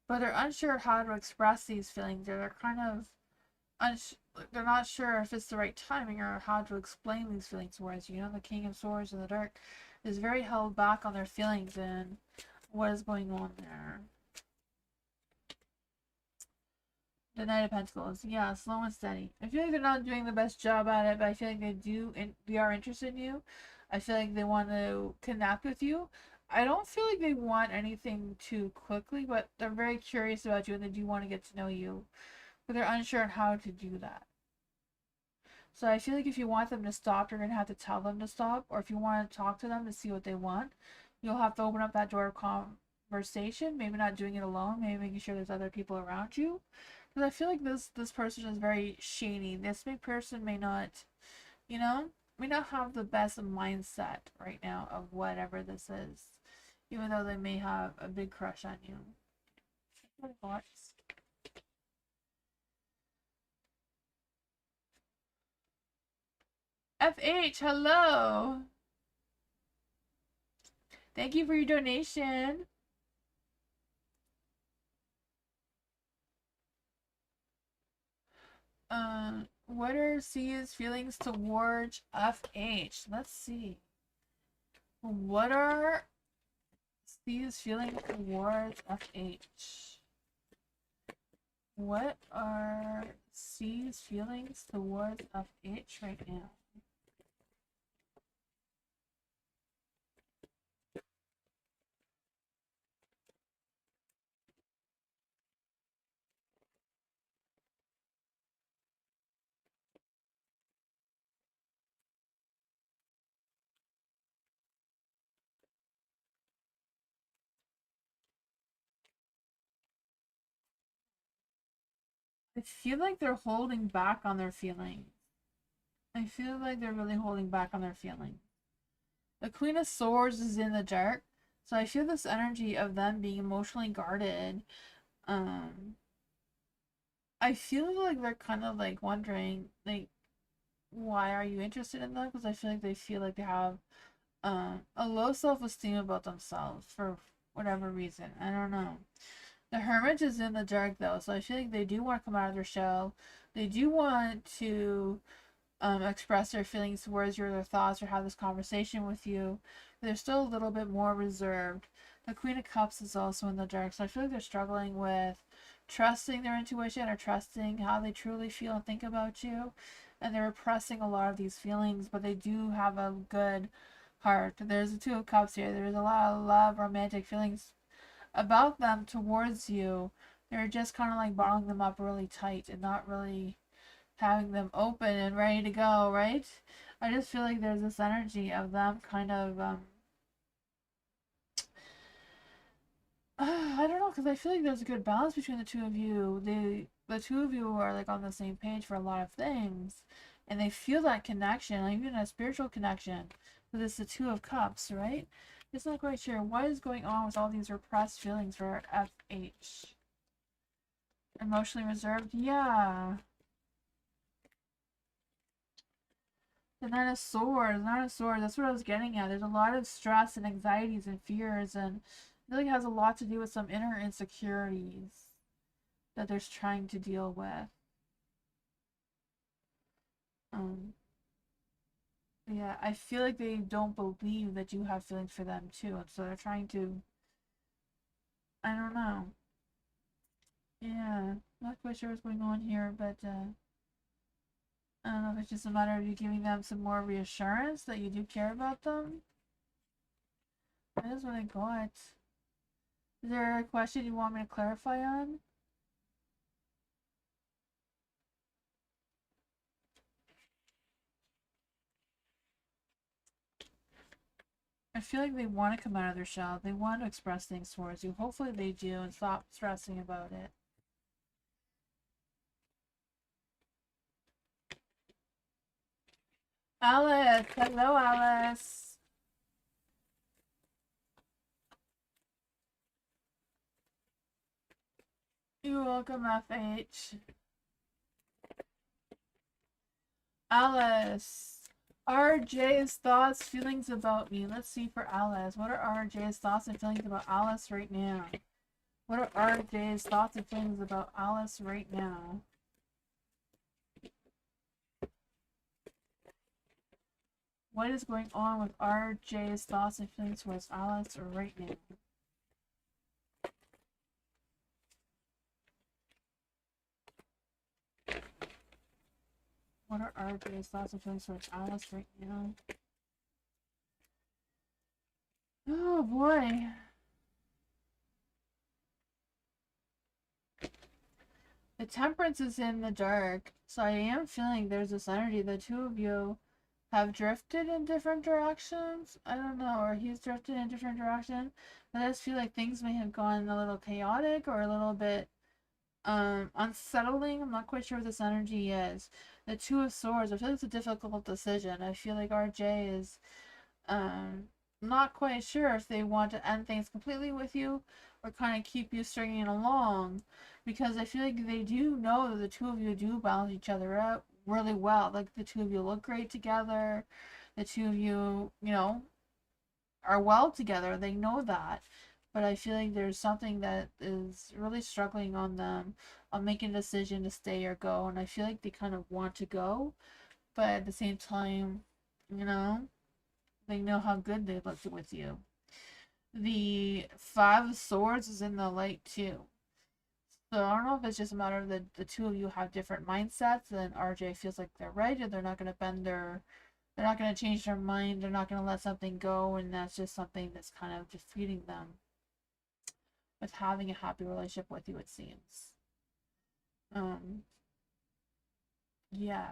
but they're unsure how to express these feelings. They're kind of they're not sure if it's the right timing or how to explain these feelings towards you. You know, the King of Swords in the dark is very held back on their feelings and what is going on there. The Knight of Pentacles, yeah, slow and steady. I feel like they're not doing the best job at it, but I feel like they do, and they are interested in you. I feel like they want to connect with you. I don't feel like they want anything too quickly, but they're very curious about you and they do want to get to know you. But they're unsure on how to do that. So I feel like if you want them to stop, you're going to have to tell them to stop. Or if you want to talk to them to see what they want, you'll have to open up that door of conversation. Maybe not doing it alone. Maybe making sure there's other people around you. Because I feel like this person is very shady. This person may not, you know, may not have the best mindset right now of whatever this is. Even though they may have a big crush on you. FH, hello. Thank you for your donation. What are C's feelings towards FH? Let's see. What are C's feelings towards FH? What are C's feelings towards FH right now? I feel like they're holding back on their feelings. I feel like they're really holding back on their feelings. The Queen of Swords is in the dark, so I feel this energy of them being emotionally guarded. I feel like they're kind of like wondering, like, why are you interested in them? Because I feel like they feel like they have a low self-esteem about themselves for whatever reason. I don't know. The Hermit is in the dark though, so I feel like they do want to come out of their shell. They do want to express their feelings towards you or their thoughts or have this conversation with you. But they're still a little bit more reserved. The Queen of Cups is also in the dark, so I feel like they're struggling with trusting their intuition or trusting how they truly feel and think about you. And they're repressing a lot of these feelings, but they do have a good heart. There's the Two of Cups here. There's a lot of love, romantic feelings about them towards you. They're just kind of like bottling them up really tight and not really having them open and ready to go, right? I just feel like there's this energy of them kind of I don't know, because I feel like there's a good balance between the two of you. The two of you are like on the same page for a lot of things, and they feel that connection, like even a spiritual connection. But it's the Two of Cups, right? It's not quite sure what is going on with all these repressed feelings for FH. Emotionally reserved, yeah. The Nine of Swords, that's what I was getting at. There's a lot of stress and anxieties and fears, and it really has a lot to do with some inner insecurities that they're trying to deal with. Um, yeah, I feel like they don't believe that you have feelings for them too, and so they're trying to, I don't know. Yeah, not quite sure what's going on here, but I don't know if it's just a matter of you giving them some more reassurance that you do care about them. That is what I got. Is there a question you want me to clarify on? I feel like they want to come out of their shell. They want to express things towards you. Hopefully they do and stop stressing about it. Alice! Hello, Alice! You're welcome, FH. Alice! RJ's thoughts, feelings about me. Let's see for Alice. What are RJ's thoughts and feelings about Alice right now? What are RJ's thoughts and feelings about Alice right now? What is going on with RJ's thoughts and feelings towards Alice right now? What are RJ's thoughts and feelings towards Alice right now? Oh boy. The Temperance is in the dark, so I am feeling there's this energy. The two of you have drifted in different directions. I don't know, or he's drifted in different directions. But I just feel like things may have gone a little chaotic or a little bit unsettling. I'm not quite sure what this energy is. The Two of Swords, I feel like it's a difficult decision. I feel like RJ is not quite sure if they want to end things completely with you or kind of keep you stringing along, because I feel like they do know that the two of you do balance each other out really well. Like the two of you look great together. The two of you, you know, are well together. They know that. But I feel like there's something that is really struggling on them on making a decision to stay or go. And I feel like they kind of want to go, but at the same time, you know, they know how good they look with you. The Five of Swords is in the light too. So I don't know if it's just a matter of the two of you have different mindsets and RJ feels like they're right and they're not going to bend their, they're not going to change their mind, they're not going to let something go, and that's just something that's kind of defeating them with having a happy relationship with you, it seems. Um, yeah.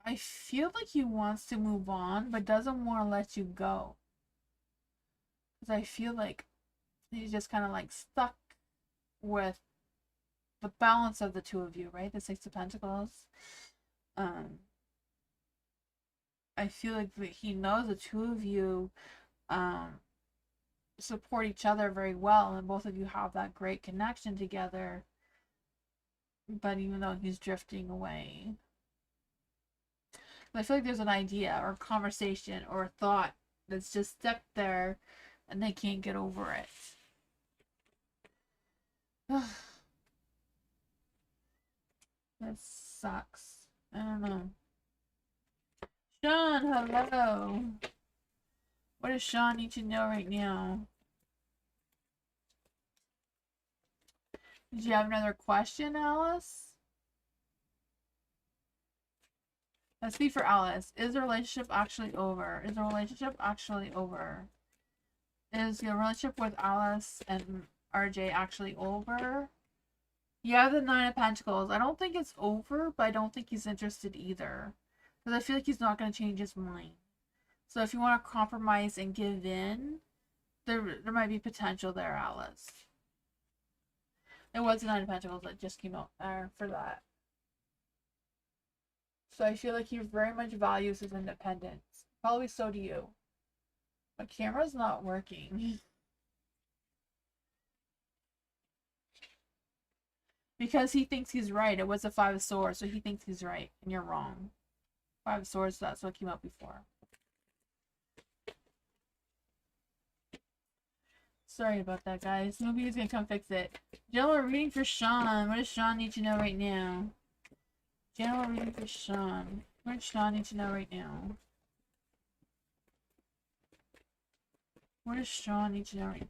I feel like he wants to move on, but doesn't want to let you go. Because I feel like he's just kind of like stuck with the balance of the two of you, right? The Six of Pentacles. I feel like he knows the two of you support each other very well, and both of you have that great connection together. But even though he's drifting away, I feel like there's an idea or conversation or a thought that's just stuck there and they can't get over it. That sucks. I don't know. Sean, hello. What does Sean need to know right now? Did you have another question, Alice? Let's see for Alice. Is the relationship actually over? Is the relationship actually over? Is your relationship with Alice and RJ actually over? You have the Nine of Pentacles. I don't think it's over, but I don't think he's interested either. Because I feel like he's not going to change his mind. So if you want to compromise and give in, there might be potential there, Alice. It was the Nine of Pentacles that just came out there for that. So I feel like he very much values his independence. Probably so do you. My camera's not working. Because he thinks he's right. It was a Five of Swords, so he thinks he's right. And you're wrong. Five of Swords, that's what came out before. Sorry about that, guys. Nobody's gonna come fix it. General reading for Sean. What does Sean need to know right now? General reading for Sean. What does Sean need to know right now? What does Sean need to know right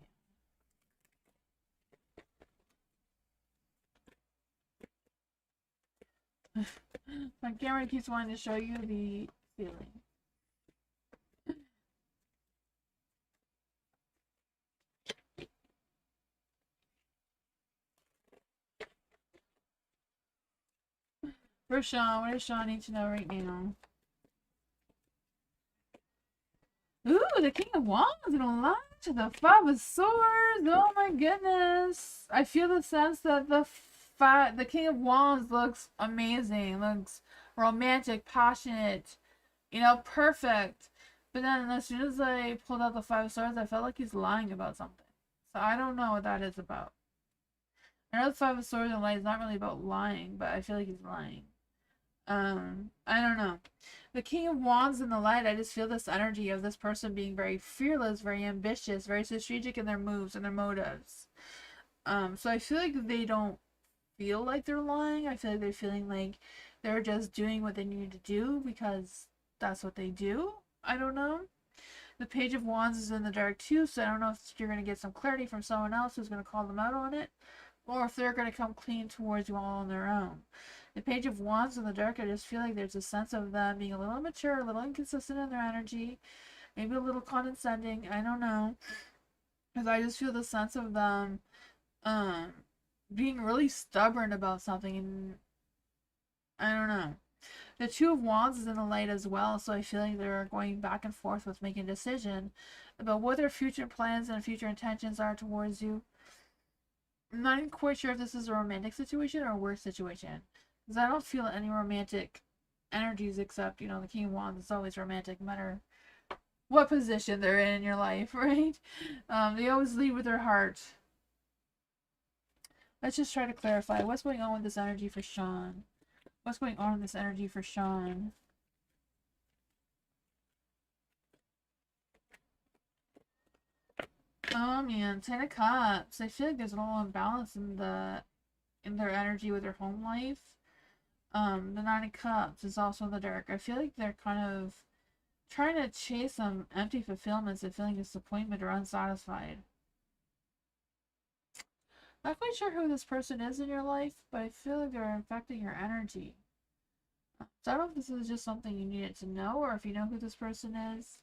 now? My camera keeps wanting to show you the feeling. For Sean, what does Sean need to know right now? Ooh, the King of Wands and a lot to the Five of Swords. Oh my goodness. I feel the sense that the King of Wands looks amazing. Looks romantic, passionate, you know, perfect. But then as soon as I pulled out the Five of Swords, I felt like he's lying about something. So I don't know what that is about. I know the Five of Swords and light is not really about lying, but I feel like he's lying. I don't know. The King of Wands in the light, I just feel this energy of this person being very fearless, very ambitious, very strategic in their moves and their motives. So I feel like they don't feel like they're lying. I feel like they're feeling like they're just doing what they need to do because that's what they do. I don't know. The Page of Wands is in the dark too, so I don't know if you're going to get some clarity from someone else who's going to call them out on it, or if they're going to come clean towards you all on their own. The Page of Wands in the dark, I just feel like there's a sense of them being a little immature, a little inconsistent in their energy, maybe a little condescending, I don't know. Because I just feel the sense of them being really stubborn about something, and I don't know. The Two of Wands is in the light as well, so I feel like they're going back and forth with making a decision about what their future plans and future intentions are towards you. I'm not even quite sure if this is a romantic situation or a work situation. Because I don't feel any romantic energies except, you know, the King of Wands is always romantic no matter what position they're in your life, right? They always lead with their heart. Let's just try to clarify. What's going on with this energy for Sean? What's going on with this energy for Sean? Oh man, Ten of Cups. I feel like there's a little imbalance in their energy with their home life. The Nine of Cups is also in the dark. I feel like they're kind of trying to chase some empty fulfillments and feeling disappointment or unsatisfied. Not quite sure who this person is in your life, but I feel like they're affecting your energy. So I don't know if this is just something you needed to know, or if you know who this person is.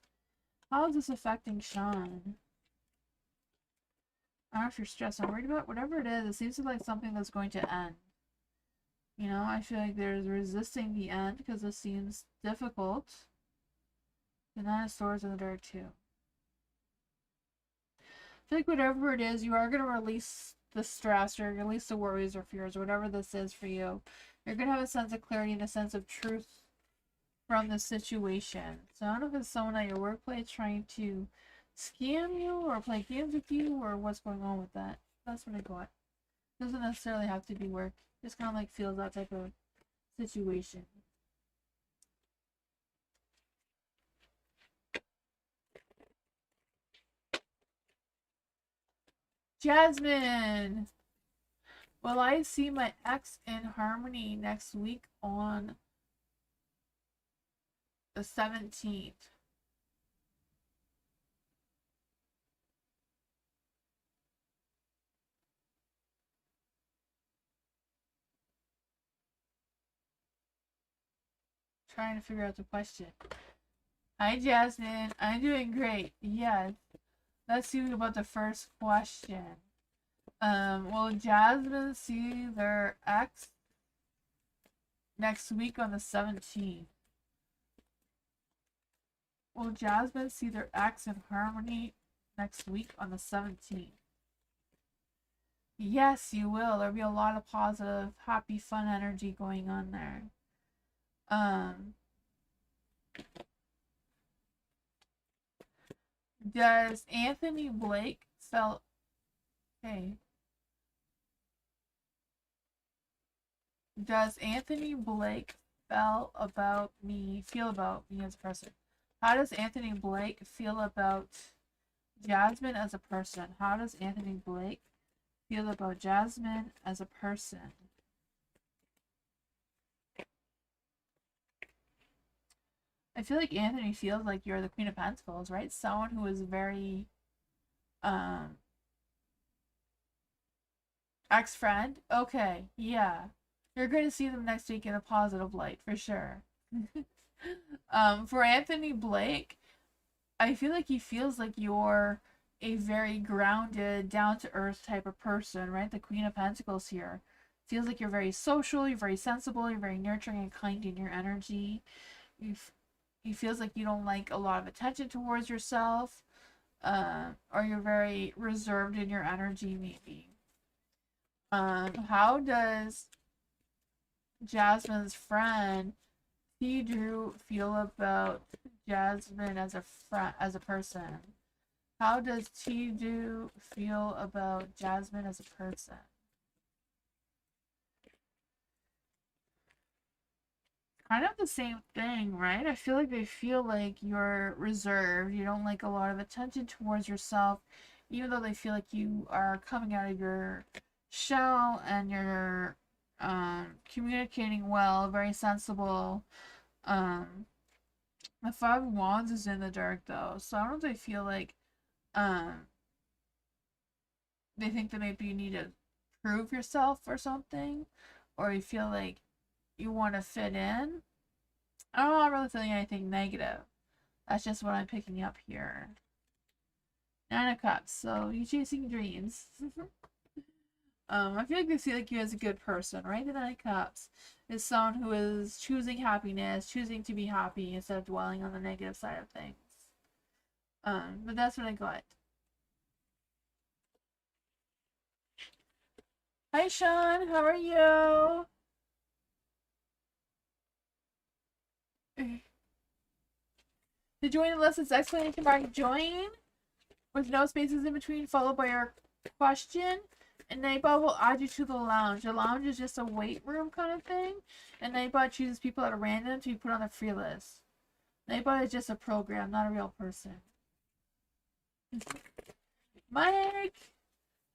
How is this affecting Sean? I don't know if you're stressed or worried about whatever it is. It seems like something that's going to end. You know, I feel like there's resisting the end because this seems difficult. The Nine of Swords in the dark too. I feel like whatever it is, you are going to release the stress, or release the worries or fears, or whatever this is for you. You're going to have a sense of clarity and a sense of truth from the situation. So I don't know if it's someone at your workplace trying to scam you or play games with you, or what's going on with that. That's what I got. Doesn't necessarily have to be work. Just kind of like feels that type of situation. Jasmine! Will I see my ex in harmony next week on the 17th? Trying to figure out the question. Hi, Jasmine. I'm doing great. Yes. Let's see about the first question. Will Jasmine see their ex next week on the 17th? Will Jasmine see their ex in harmony next week on the 17th? Yes, you will. There'll be a lot of positive, happy, fun energy going on there. Does Anthony Blake feel okay? Does Anthony Blake feel about me as a person? How does Anthony Blake feel about Jasmine as a person? How does Anthony Blake feel about Jasmine as a person? I feel like Anthony feels like you're the Queen of Pentacles, right? Someone who is very ex-friend. Okay, yeah. You're going to see them next week in a positive light, for sure. For Anthony Blake, I feel like he feels like you're a very grounded, down-to-earth type of person, right? The Queen of Pentacles here. Feels like you're very social, you're very sensible, you're very nurturing and kind in your energy. He feels like you don't like a lot of attention towards yourself, or you're very reserved in your energy, maybe. How does Jasmine's friend T. Drew feel about Jasmine as a person? How does T. Drew feel about Jasmine as a person? Kind of the same thing, right? I feel like they feel like you're reserved. You don't like a lot of attention towards yourself, even though they feel like you are coming out of your shell and you're communicating well, very sensible. The Five of Wands is in the dark though, so I don't know if they feel like they think that maybe you need to prove yourself or something, or you feel like you want to fit in. I'm not really feeling anything negative. That's just what I'm picking up here. 9 of Cups, so you're chasing dreams. I feel like they see like you as a good person, right? The 9 of Cups is someone who is choosing happiness, choosing to be happy instead of dwelling on the negative side of things. But that's what I got. Hi, Sean. How are you? To join the list, it's exclamation mark join with no spaces in between, followed by our question. And Nightbot will add you to the lounge. The lounge is just a wait room kind of thing. And Nightbot chooses people at random to be put on the free list. Nightbot is just a program, not a real person. Mike!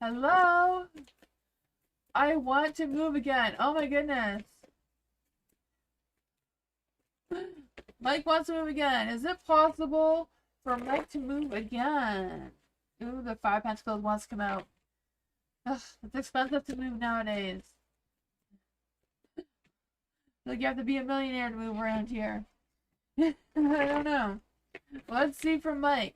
Hello! I want to move again. Oh my goodness. Mike wants to move again. Is it possible for Mike to move again? Ooh, the 5 Pentacles wants to come out. Ugh, it's expensive to move nowadays. Like you have to be a millionaire to move around here. I don't know. Let's see from Mike.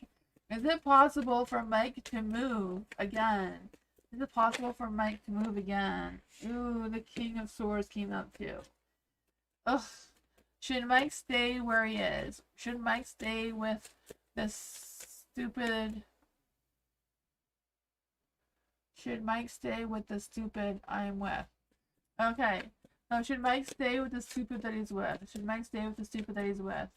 Is it possible for Mike to move again? Is it possible for Mike to move again? Ooh, the King of Swords came up too. Ugh. Should Mike stay where he is? Should Mike stay with this stupid Should Mike stay with the stupid I'm with? Okay. No, should Mike stay with the stupid that he's with? Should Mike stay with the stupid that he's with?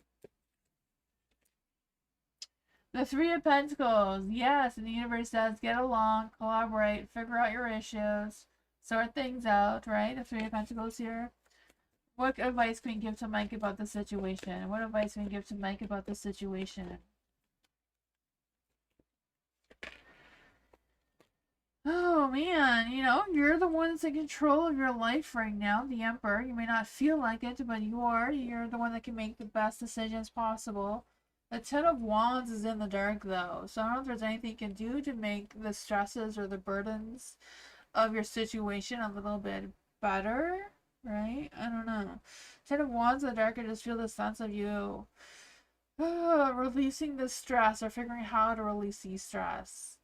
The Three of Pentacles. Yes, and the universe says get along, collaborate, figure out your issues, sort things out, right? The Three of Pentacles here. What advice can we give to Mike about the situation? What advice can we give to Mike about the situation? Oh man, you know, you're the one that's in control of your life right now, the Emperor. You may not feel like it, but you are. You're the one that can make the best decisions possible. The Ten of Wands is in the dark though, so I don't know if there's anything you can do to make the stresses or the burdens of your situation a little bit better, right? I don't know. Ten of Wands in the dark, I just feel the sense of you releasing the stress or figuring out how to release the stress.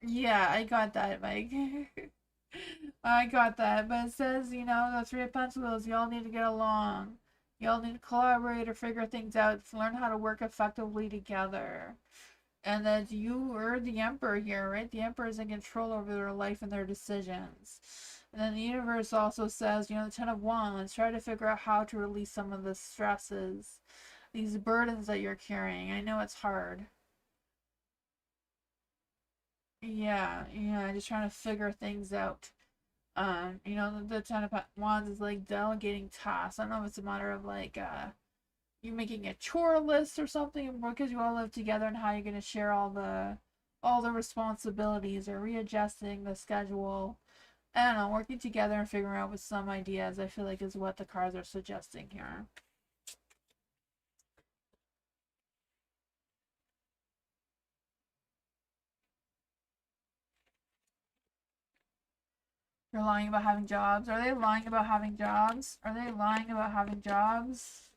Yeah, I got that, Mike. I got that. But it says, you know, the Three of Pentacles, y'all need to get along. Y'all need to collaborate or figure things out, learn how to work effectively together. And that you are the Emperor here, right? The Emperor is in control over their life and their decisions. And then the universe also says, you know, the Ten of Wands, try to figure out how to release some of the stresses, these burdens that you're carrying. I know it's hard. Yeah, just trying to figure things out. You know, the Ten of Wands is like delegating tasks. I don't know if it's a matter of like, you making a chore list or something because you all live together and how you're gonna share all the responsibilities or readjusting the schedule. I don't know, working together and figuring out with some ideas, I feel like is what the cards are suggesting here. They're lying about having jobs. Are they lying about having jobs? Are they lying about having jobs?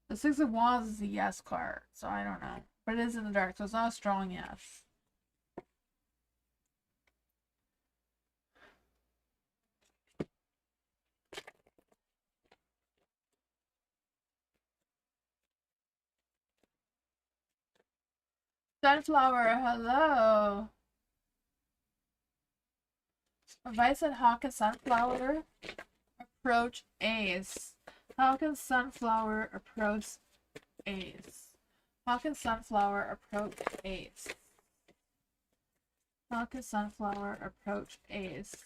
The Six of Wands is the yes card, so I don't know. But it is in the dark, so it's not a strong yes. Sunflower, hello. Advice on how can Sunflower approach Ace? How can Sunflower approach Ace? How can Sunflower approach Ace? How can Sunflower approach Ace?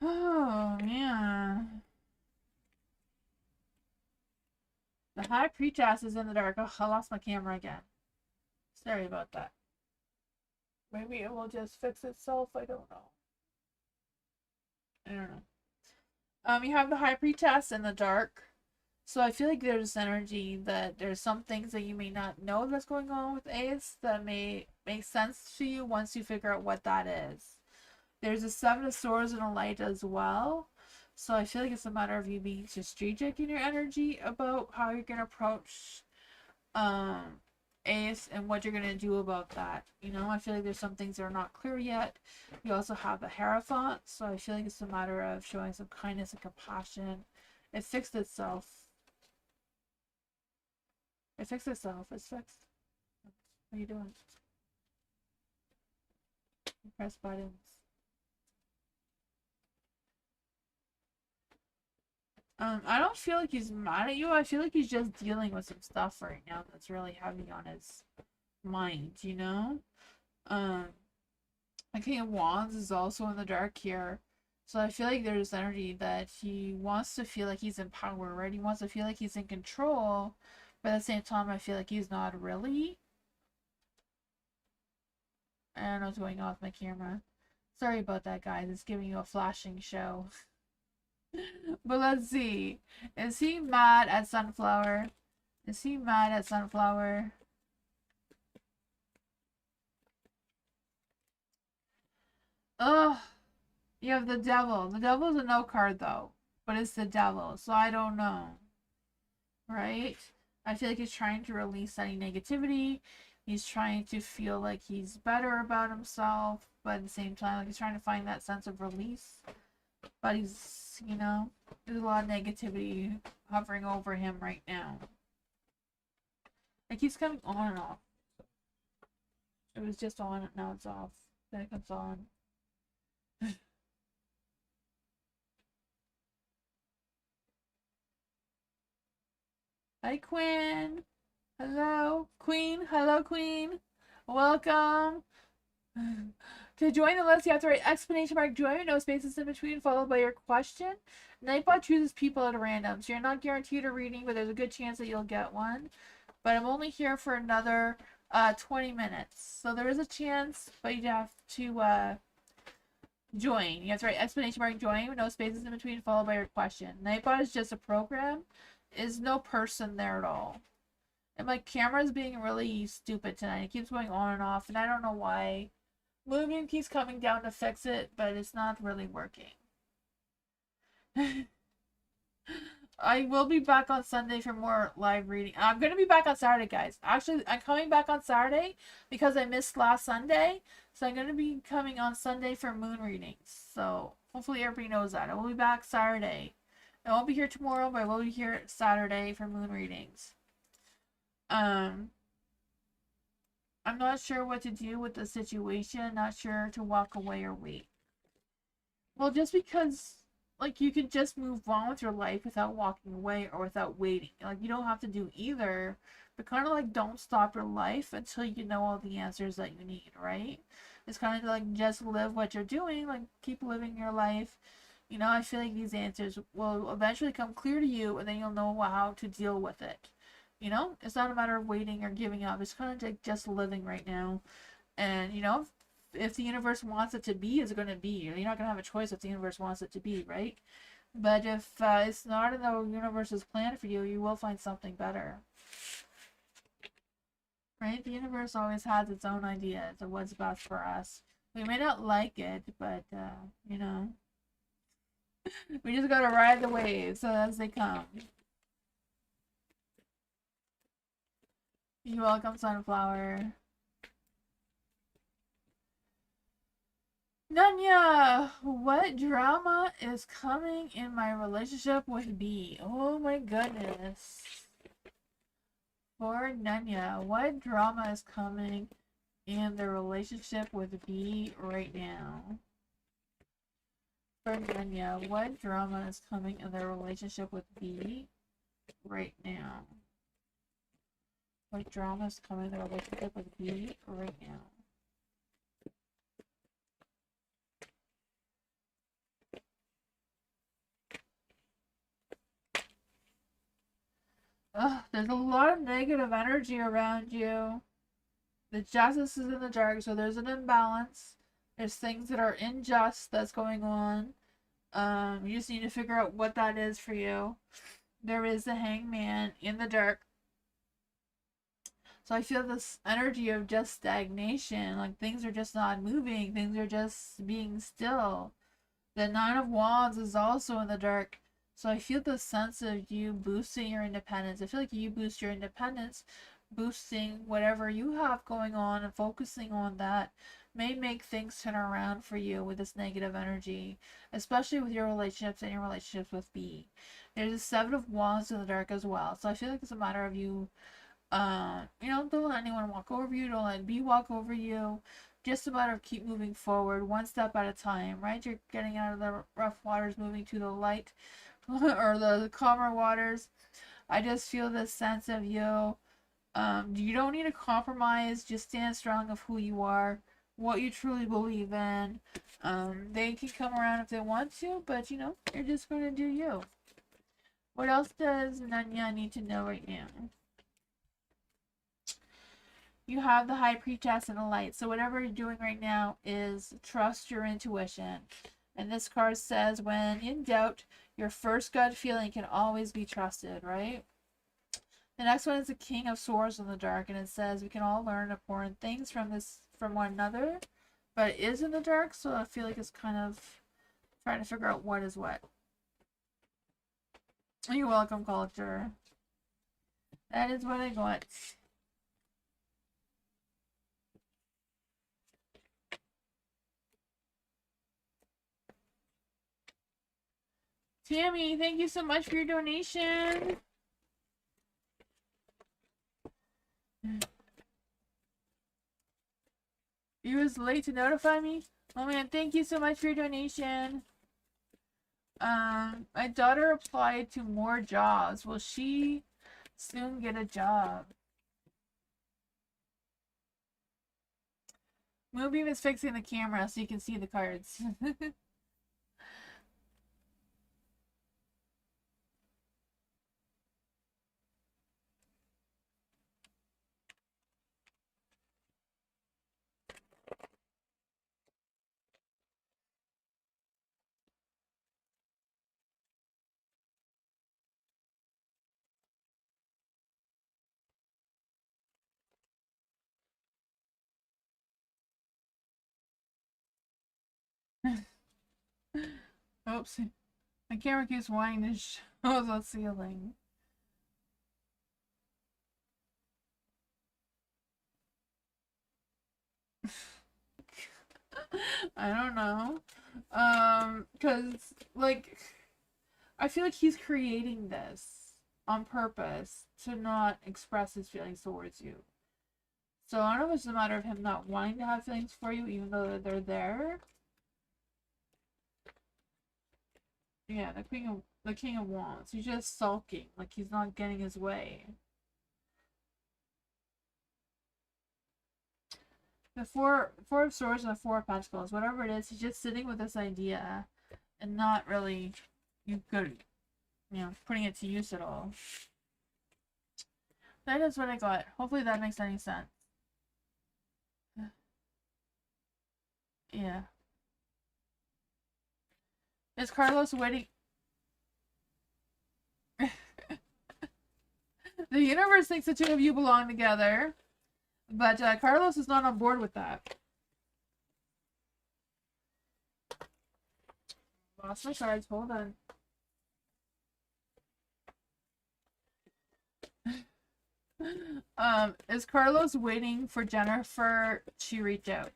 Oh, man. The High Priestess is in the dark. Oh, I lost my camera again. Sorry about that. Maybe it will just fix itself. I don't know. You have the High Priestess in the dark. So I feel like there's energy that there's some things that you may not know that's going on with Ace that may make sense to you once you figure out what that is. There's a Seven of Swords and a Light as well. So I feel like it's a matter of you being strategic in your energy about how you're going to approach Ace and what you're going to do about that. You know, I feel like there's some things that are not clear yet. You also have the Hierophant, so I feel like it's a matter of showing some kindness and compassion. It fixed itself. It fixed itself. It's fixed. What are you doing? You press buttons. I don't feel like he's mad at you. I feel like he's just dealing with some stuff right now that's really heavy on his mind, you know? The King of Wands is also in the dark here. So I feel like there's energy that he wants to feel like he's in power, right? He wants to feel like he's in control, but at the same time, I feel like he's not really. I don't know what's going on with my camera. Sorry about that, guys. It's giving you a flashing show. But let's see. Is he mad at Sunflower? Is he mad at Sunflower? Ugh. You have the Devil. The Devil's a no card though. But it's the Devil. So I don't know. Right? I feel like he's trying to release any negativity. He's trying to feel like he's better about himself, but at the same time, like he's trying to find that sense of release. But he's, you know, there's a lot of negativity hovering over him right now. It keeps coming on and off. It was just on, now it's off. Then it comes on. Hi, Quinn. Hello, Queen. Hello, Queen. Welcome. To join the list, you have to write exclamation mark join, no spaces in between, followed by your question. Nightbot chooses people at random, so you're not guaranteed a reading, but there's a good chance that you'll get one. But I'm only here for another 20 minutes, so there is a chance, but you have to join. You have to write exclamation mark join, no spaces in between, followed by your question. Nightbot is just a program. Is no person there at all. And my camera's being really stupid tonight. It keeps going on and off, and I don't know why. Moving keeps coming down to fix it, but it's not really working. I will be back on Sunday for more live reading. I'm going to be back on Saturday, guys. Actually, I'm coming back on Saturday because I missed last Sunday. So I'm going to be coming on Sunday for moon readings. So hopefully everybody knows that. I will be back Saturday. I won't be here tomorrow, but I will be here Saturday for moon readings. I'm not sure what to do with the situation. Not sure to walk away or wait. Well, just because, like, you can just move on with your life without walking away or without waiting. Like, you don't have to do either. But kind of like, don't stop your life until you know all the answers that you need, right? It's kind of like, just live what you're doing. Like, keep living your life. You know, I feel like these answers will eventually come clear to you, and then you'll know how to deal with it. You know, it's not a matter of waiting or giving up. It's kind of like just living right now. And, you know, if the universe wants it to be, it's going to be. You're not going to have a choice if the universe wants it to be, right? But if it's not in the universe's plan for you, you will find something better. Right? The universe always has its own ideas of what's best for us. We may not like it, but, you know, we just got to ride the waves as they come. You're welcome, Sunflower. Nanya, what drama is coming in my relationship with B? Oh my goodness. For Nanya, what drama is coming in the relationship with B right now? For Nanya, what drama is coming in the relationship with B right now? What drama is coming in the relationship with B right now? Ugh, there's a lot of negative energy around you. The justice is in the dark, so there's an imbalance. There's things that are unjust that's going on. You just need to figure out what that is for you. There is the hangman in the dark. So I feel this energy of just stagnation. Like things are just not moving. Things are just being still. The Nine of Wands is also in the dark. So I feel the sense of you boosting your independence. I feel like you boost your independence, boosting whatever you have going on and focusing on that may make things turn around for you with this negative energy, especially with your relationships and your relationships with B. There's a Seven of Wands in the dark as well. So I feel like it's a matter of you, you know, don't let anyone walk over you. Don't let B walk over you. Just a matter of keep moving forward, one step at a time, right? You're getting out of the rough waters, moving to the light or the calmer waters. I just feel this sense of you. You don't need to compromise. Just stand strong of who you are, what you truly believe in. They can come around if they want to, but you know, you're just going to do you. What else does Nanya need to know right now? You have the High Priestess and the Light. So whatever you're doing right now is trust your intuition. And this card says, when in doubt, your first gut feeling can always be trusted, right? The next one is the King of Swords in the dark, and it says we can all learn important things from one another, but it is in the dark, so I feel like it's kind of trying to figure out what is what. You're welcome, Culture. That is what I got. Tammy, thank you so much for your donation. You was late to notify me? Oh man, thank you so much for your donation. My daughter applied to more jobs. Will she soon get a job? Moonbeam is fixing the camera so you can see the cards. Oops. My camera keeps wanting to show the ceiling. I don't know. Cause like I feel like he's creating this on purpose to not express his feelings towards you. So I don't know if it's a matter of him not wanting to have feelings for you even though they're there. Yeah, the King of Wands. He's just sulking, like he's not getting his way. The Four of Swords and the Four of Pentacles, whatever it is, he's just sitting with this idea and not really putting it to use at all. That is what I got. Hopefully that makes any sense. Yeah. Is Carlos waiting? The universe thinks the two of you belong together, but Carlos is not on board with that. Lost my cards. Hold on. Is Carlos waiting for Jennifer to reach out?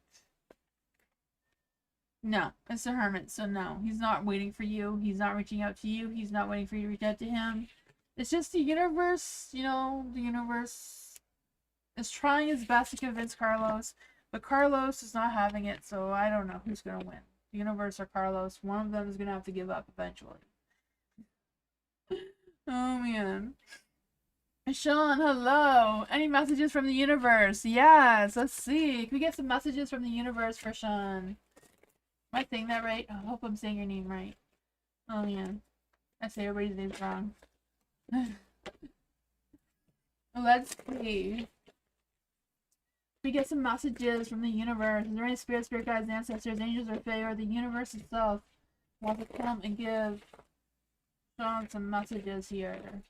No, it's the Hermit, so no. He's not waiting for you. He's not reaching out to you. He's not waiting for you to reach out to him. It's just the universe, the universe is trying its best to convince Carlos, but Carlos is not having it, so I don't know who's going to win. The universe or Carlos. One of them is going to have to give up eventually. Oh, man. Sean, hello. Any messages from the universe? Yes, let's see. Can we get some messages from the universe for Sean? Am I saying that right? I hope I'm saying your name right. Oh, man. I say everybody's name's wrong. Let's see. We get some messages from the universe. Is there any spirit guides, ancestors, angels, or fae, or the universe itself want to come and give Sean some messages here?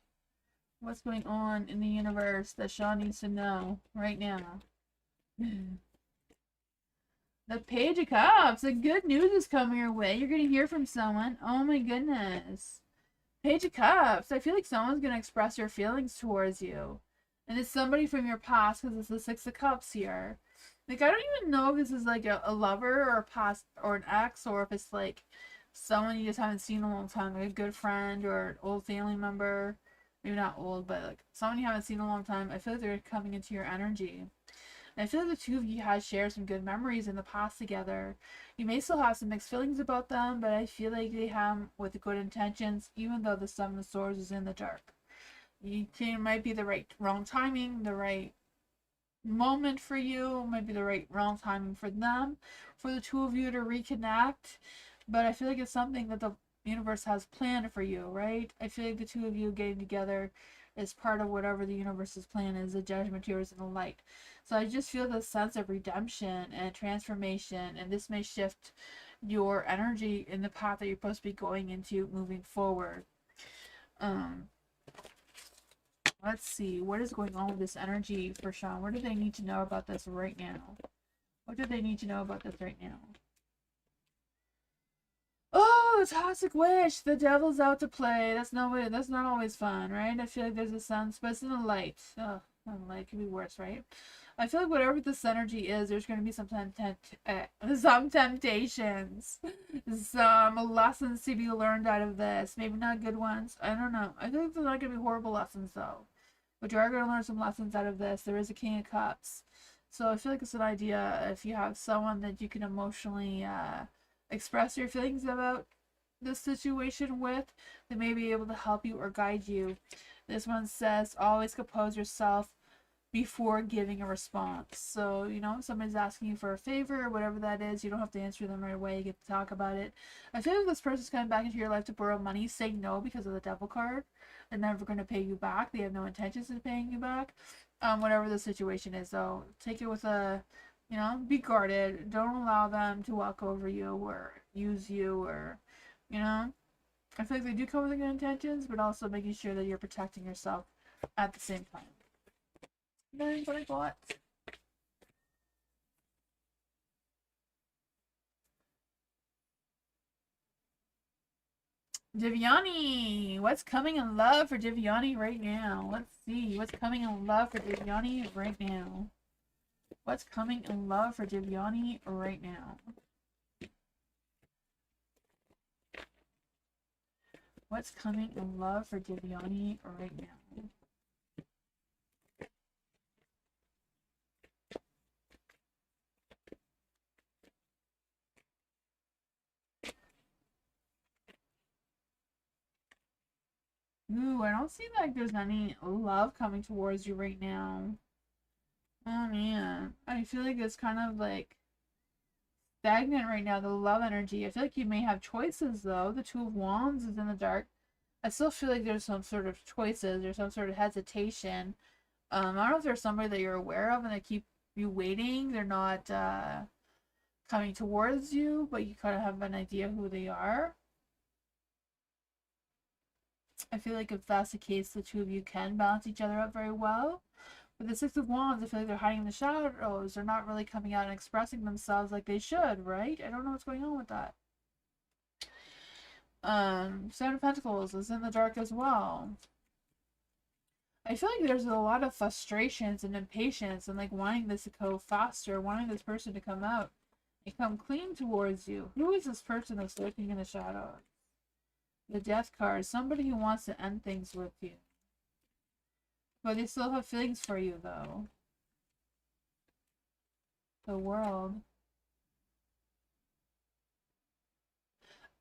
What's going on in the universe that Sean needs to know right now? The Page of Cups. The good news is coming your way. You're going to hear from someone. Oh my goodness. Page of Cups. I feel like someone's going to express their feelings towards you. And it's somebody from your past because it's the Six of Cups here. Like, I don't even know if this is like a lover or a past or an ex, or if it's like someone you just haven't seen in a long time, like a good friend or an old family member. Maybe not old, but like someone you haven't seen in a long time. I feel like they're coming into your energy. And I feel like the two of you had shared some good memories in the past together. You may still have some mixed feelings about them, but I feel like they have with good intentions, even though the Seven of Swords is in the dark. It might be the wrong timing, the right moment for you, might be the wrong timing for them, for the two of you to reconnect. But I feel like it's something that the universe has planned for you, right? I feel like the two of you getting together is part of whatever the universe's plan is, the judgment, yours, and the light. So I just feel this sense of redemption and transformation, and this may shift your energy in the path that you're supposed to be going into moving forward. Let's see, what is going on with this energy for Sean? What do they need to know about this right now? What do they need to know about this right now? Oh, the Toxic Witch! The devil's out to play. That's not always fun, right? I feel like there's a sense, but it's in the light. Ugh. Like, it could be worse, right? I feel like whatever this energy is, there's going to be some temptations, some lessons to be learned out of this. Maybe not good ones. I don't know. I think they're not going to be horrible lessons, though. But you are going to learn some lessons out of this. There is a King of Cups. So I feel like it's an idea if you have someone that you can emotionally express your feelings about this situation with, they may be able to help you or guide you. This one says, always compose yourself before giving a response. So, you know, if somebody's asking you for a favor or whatever that is, you don't have to answer them right away. You get to talk about it. I feel like this person's coming back into your life to borrow money. Say no because of the devil card. They're never going to pay you back. They have no intentions of paying you back. Whatever the situation is, though, take it with a, you know, be guarded. Don't allow them to walk over you or use you or, you know. I feel like they do come with good intentions, but also making sure that you're protecting yourself at the same time. That's what I got. Divyani, what's coming in love for Divyani right now? Let's see what's coming in love for Divyani right now. What's coming in love for Divyani right now? What's coming in love for Divyani right now? Ooh, I don't see like there's any love coming towards you right now. Oh man, I feel like it's kind of like stagnant right now, the love energy. I feel like you may have choices though. The Two of Wands is in the dark. I still feel like there's some sort of choices or some sort of hesitation. I don't know if there's somebody that you're aware of and they keep you waiting. They're not coming towards you, but you kind of have an idea who they are. I feel like if that's the case, the two of you can balance each other up very well. With the Six of Wands, I feel like they're hiding in the shadows. They're not really coming out and expressing themselves like they should, right? I don't know what's going on with that. Seven of Pentacles is in the dark as well. I feel like there's a lot of frustrations and impatience and like wanting this to go faster, wanting this person to come out and come clean towards you. Who is this person that's lurking in the shadows? The Death card, somebody who wants to end things with you. But they still have feelings for you though. The World.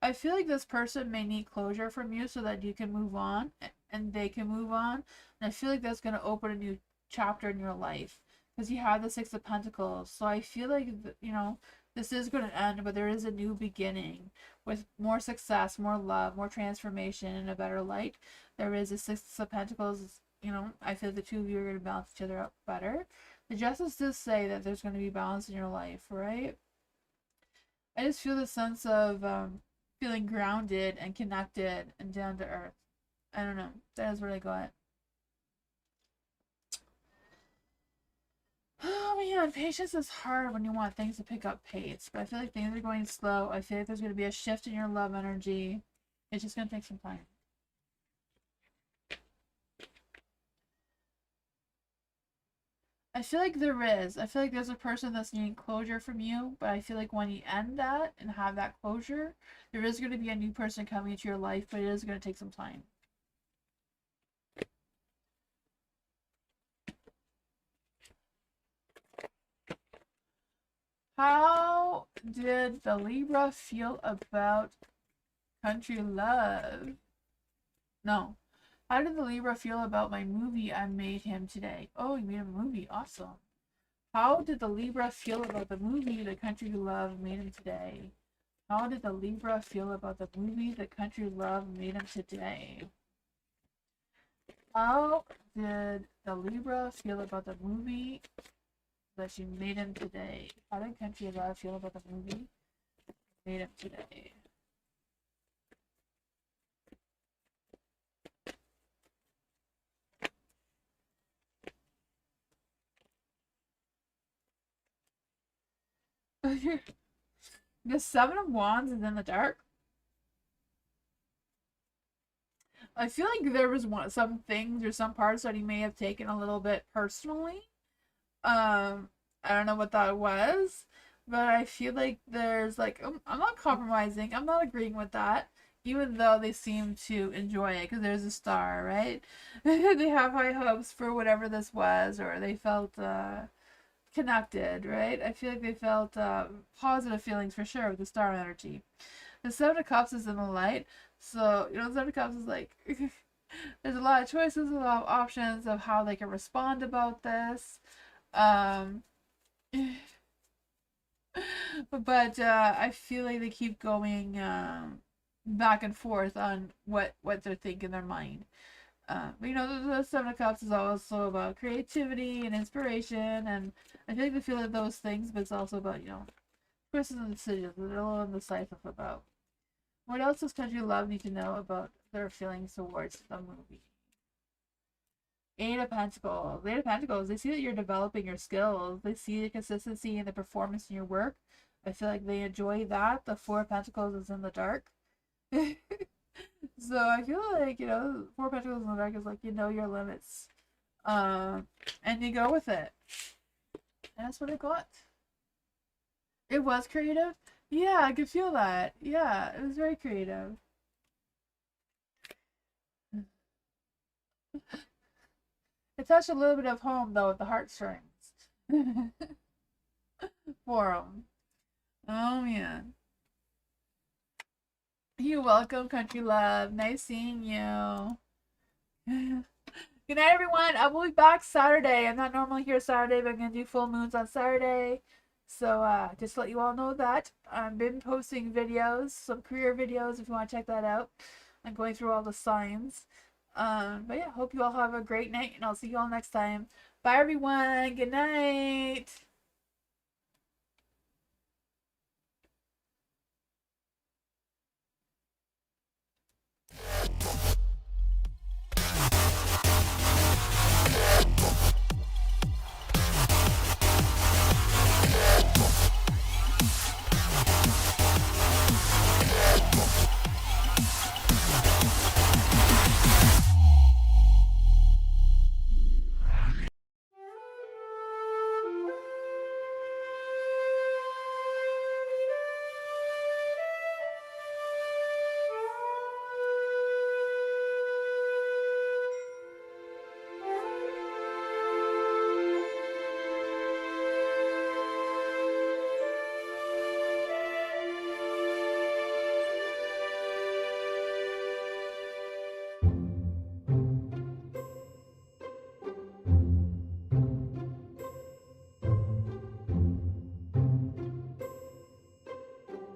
I feel like this person may need closure from you so that you can move on and they can move on. And I feel like that's going to open a new chapter in your life because you have the Six of Pentacles. So I feel like, you know, this is going to end, but there is a new beginning with more success, more love, more transformation, and a better light. There is a Six of Pentacles. You know, I feel the two of you are going to balance each other out better. The Justice does say that there's going to be balance in your life, right? I just feel the sense of feeling grounded and connected and down to earth. I don't know. That is what I got. Oh man, patience is hard when you want things to pick up pace. But I feel like things are going slow. I feel like there's going to be a shift in your love energy. It's just going to take some time. I feel like there is. I feel like there's a person that's needing closure from you, but I feel like when you end that and have that closure, there is going to be a new person coming into your life, but it is going to take some time. How did the Libra feel about country love? No. How did the Libra feel about my movie I made him today? Oh, you made him a movie. Awesome. How did the Libra feel about the movie The Country Love made him today? How did the Libra feel about the movie The Country Love made him today? How did the Libra feel about the movie that she made him today? How did Country Love feel about the movie made him today? The Seven of Wands is in the dark. I feel like there was some things or some parts that he may have taken a little bit personally. I don't know what that was, but I feel like there's like I'm not compromising. I'm not agreeing with that, even though they seem to enjoy it because there's a star, right? They have high hopes for whatever this was, or they felt connected, right? I feel like they felt positive feelings for sure with the star energy. The Seven of Cups is in the light, so the Seven of Cups is like there's a lot of choices, a lot of options of how they can respond about this. Um, but I feel like they keep going back and forth on what they're thinking in their mind. But the Seven of Cups is also about creativity and inspiration, and I feel like they feel like those things, but it's also about choices and decisions that they're a little indecisive about. What else does Country Love need to know about their feelings towards the movie? Eight of Pentacles. Eight of Pentacles, they see that you're developing your skills. They see the consistency and the performance in your work. I feel like they enjoy that. The Four of Pentacles is in the dark. So I feel like, Four of Pentacles in the dark is like you know your limits. And you go with it. And that's what I got. It was creative? Yeah, I could feel that. Yeah, it was very creative. It touched a little bit of home, though, with the heartstrings. For them. Oh, man. You're welcome, Country Love. Nice seeing you. Good night, everyone. I will be back Saturday. I'm not normally here Saturday, but I'm going to do full moons on Saturday. So, just to let you all know that. I've been posting videos, some career videos, if you want to check that out. I'm going through all the signs. But yeah, hope you all have a great night, and I'll see you all next time. Bye, everyone. Good night.